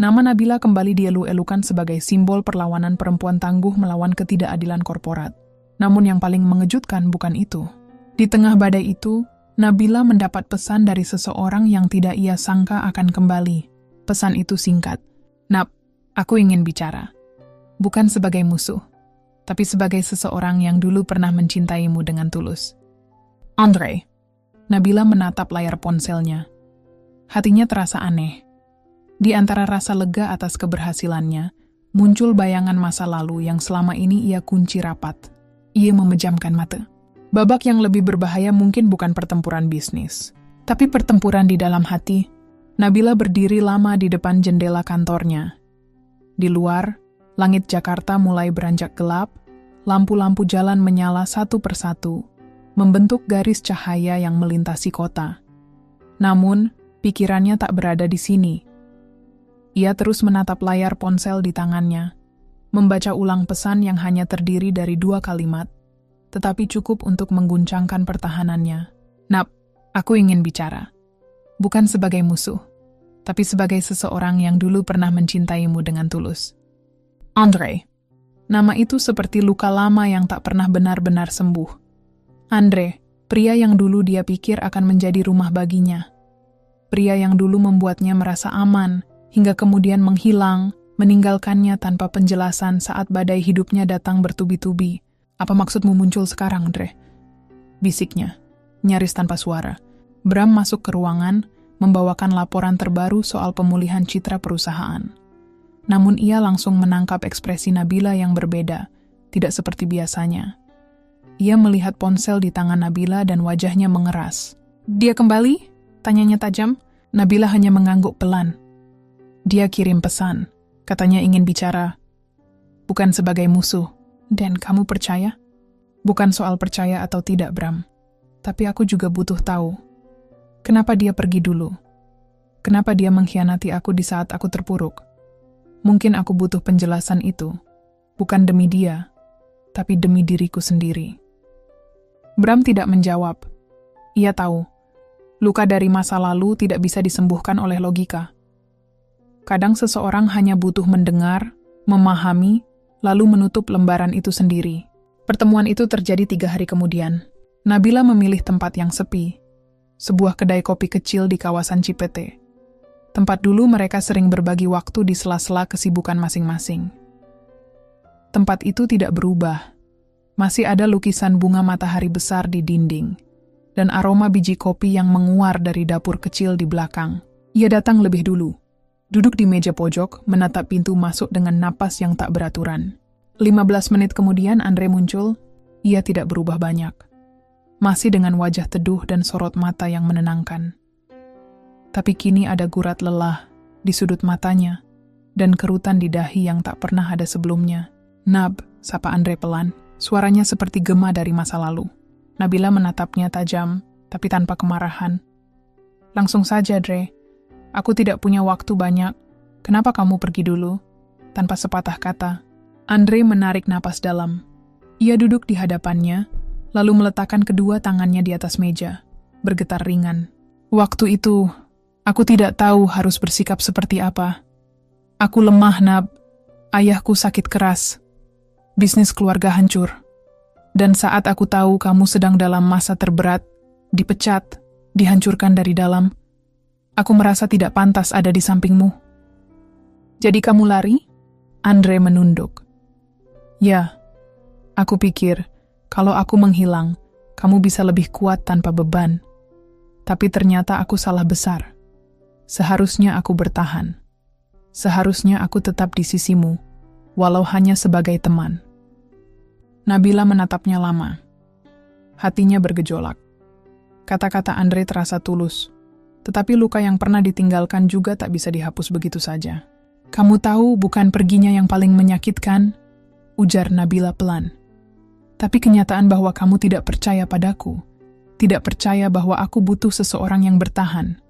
Nama Nabila kembali dielu-elukan sebagai simbol perlawanan perempuan tangguh melawan ketidakadilan korporat. Namun yang paling mengejutkan bukan itu. Di tengah badai itu, Nabila mendapat pesan dari seseorang yang tidak ia sangka akan kembali. Pesan itu singkat. "Nab, aku ingin bicara. Bukan sebagai musuh, tapi sebagai seseorang yang dulu pernah mencintaimu dengan tulus." "Andre." Nabila menatap layar ponselnya. Hatinya terasa aneh. Di antara rasa lega atas keberhasilannya, muncul bayangan masa lalu yang selama ini ia kunci rapat. Ia memejamkan mata. Babak yang lebih berbahaya mungkin bukan pertempuran bisnis, tapi pertempuran di dalam hati. Nabila berdiri lama di depan jendela kantornya. Di luar, langit Jakarta mulai beranjak gelap, lampu-lampu jalan menyala satu persatu, membentuk garis cahaya yang melintasi kota. Namun, pikirannya tak berada di sini. Ia terus menatap layar ponsel di tangannya, membaca ulang pesan yang hanya terdiri dari 2 kalimat, tetapi cukup untuk mengguncangkan pertahanannya. "Nab, aku ingin bicara. Bukan sebagai musuh, tapi sebagai seseorang yang dulu pernah mencintaimu dengan tulus." Andre. Nama itu seperti luka lama yang tak pernah benar-benar sembuh. Andre, pria yang dulu dia pikir akan menjadi rumah baginya. Pria yang dulu membuatnya merasa aman, hingga kemudian menghilang, meninggalkannya tanpa penjelasan saat badai hidupnya datang bertubi-tubi. "Apa maksudmu muncul sekarang, Andre?" bisiknya, nyaris tanpa suara. Bram masuk ke ruangan, membawakan laporan terbaru soal pemulihan citra perusahaan. Namun ia langsung menangkap ekspresi Nabila yang berbeda, tidak seperti biasanya. Ia melihat ponsel di tangan Nabila dan wajahnya mengeras. "Dia kembali?" tanyanya tajam. Nabila hanya mengangguk pelan. "Dia kirim pesan, katanya ingin bicara. Bukan sebagai musuh." "Dan kamu percaya?" "Bukan soal percaya atau tidak, Bram. Tapi aku juga butuh tahu. Kenapa dia pergi dulu? Kenapa dia mengkhianati aku di saat aku terpuruk? Mungkin aku butuh penjelasan itu. Bukan demi dia, tapi demi diriku sendiri." Bram tidak menjawab. Ia tahu, luka dari masa lalu tidak bisa disembuhkan oleh logika. Kadang seseorang hanya butuh mendengar, memahami, lalu menutup lembaran itu sendiri. Pertemuan itu terjadi 3 hari kemudian. Nabila memilih tempat yang sepi, sebuah kedai kopi kecil di kawasan Cipete. Tempat dulu mereka sering berbagi waktu di sela-sela kesibukan masing-masing. Tempat itu tidak berubah. Masih ada lukisan bunga matahari besar di dinding, dan aroma biji kopi yang menguar dari dapur kecil di belakang. Ia datang lebih dulu. Duduk di meja pojok, menatap pintu masuk dengan napas yang tak beraturan. 15 menit kemudian Andre muncul. Ia tidak berubah banyak. Masih dengan wajah teduh dan sorot mata yang menenangkan. Tapi kini ada gurat lelah di sudut matanya dan kerutan di dahi yang tak pernah ada sebelumnya. "Nab," sapa Andre pelan. Suaranya seperti gema dari masa lalu. Nabila menatapnya tajam, tapi tanpa kemarahan. "Langsung saja, Dre. Aku tidak punya waktu banyak. Kenapa kamu pergi dulu?" Tanpa sepatah kata, Andre menarik napas dalam. Ia duduk di hadapannya, lalu meletakkan kedua tangannya di atas meja, bergetar ringan. "Waktu itu, aku tidak tahu harus bersikap seperti apa. Aku lemah, Nab. Ayahku sakit keras. Bisnis keluarga hancur. Dan saat aku tahu kamu sedang dalam masa terberat, dipecat, dihancurkan dari dalam, aku merasa tidak pantas ada di sampingmu." "Jadi kamu lari?" Andre menunduk. "Ya, aku pikir kalau aku menghilang, kamu bisa lebih kuat tanpa beban. Tapi ternyata aku salah besar. Seharusnya aku bertahan. Seharusnya aku tetap di sisimu, walau hanya sebagai teman." Nabila menatapnya lama. Hatinya bergejolak. Kata-kata Andre terasa tulus, tetapi luka yang pernah ditinggalkan juga tak bisa dihapus begitu saja. "Kamu tahu bukan perginya yang paling menyakitkan?" ujar Nabila pelan. "Tapi kenyataan bahwa kamu tidak percaya padaku, tidak percaya bahwa aku butuh seseorang yang bertahan.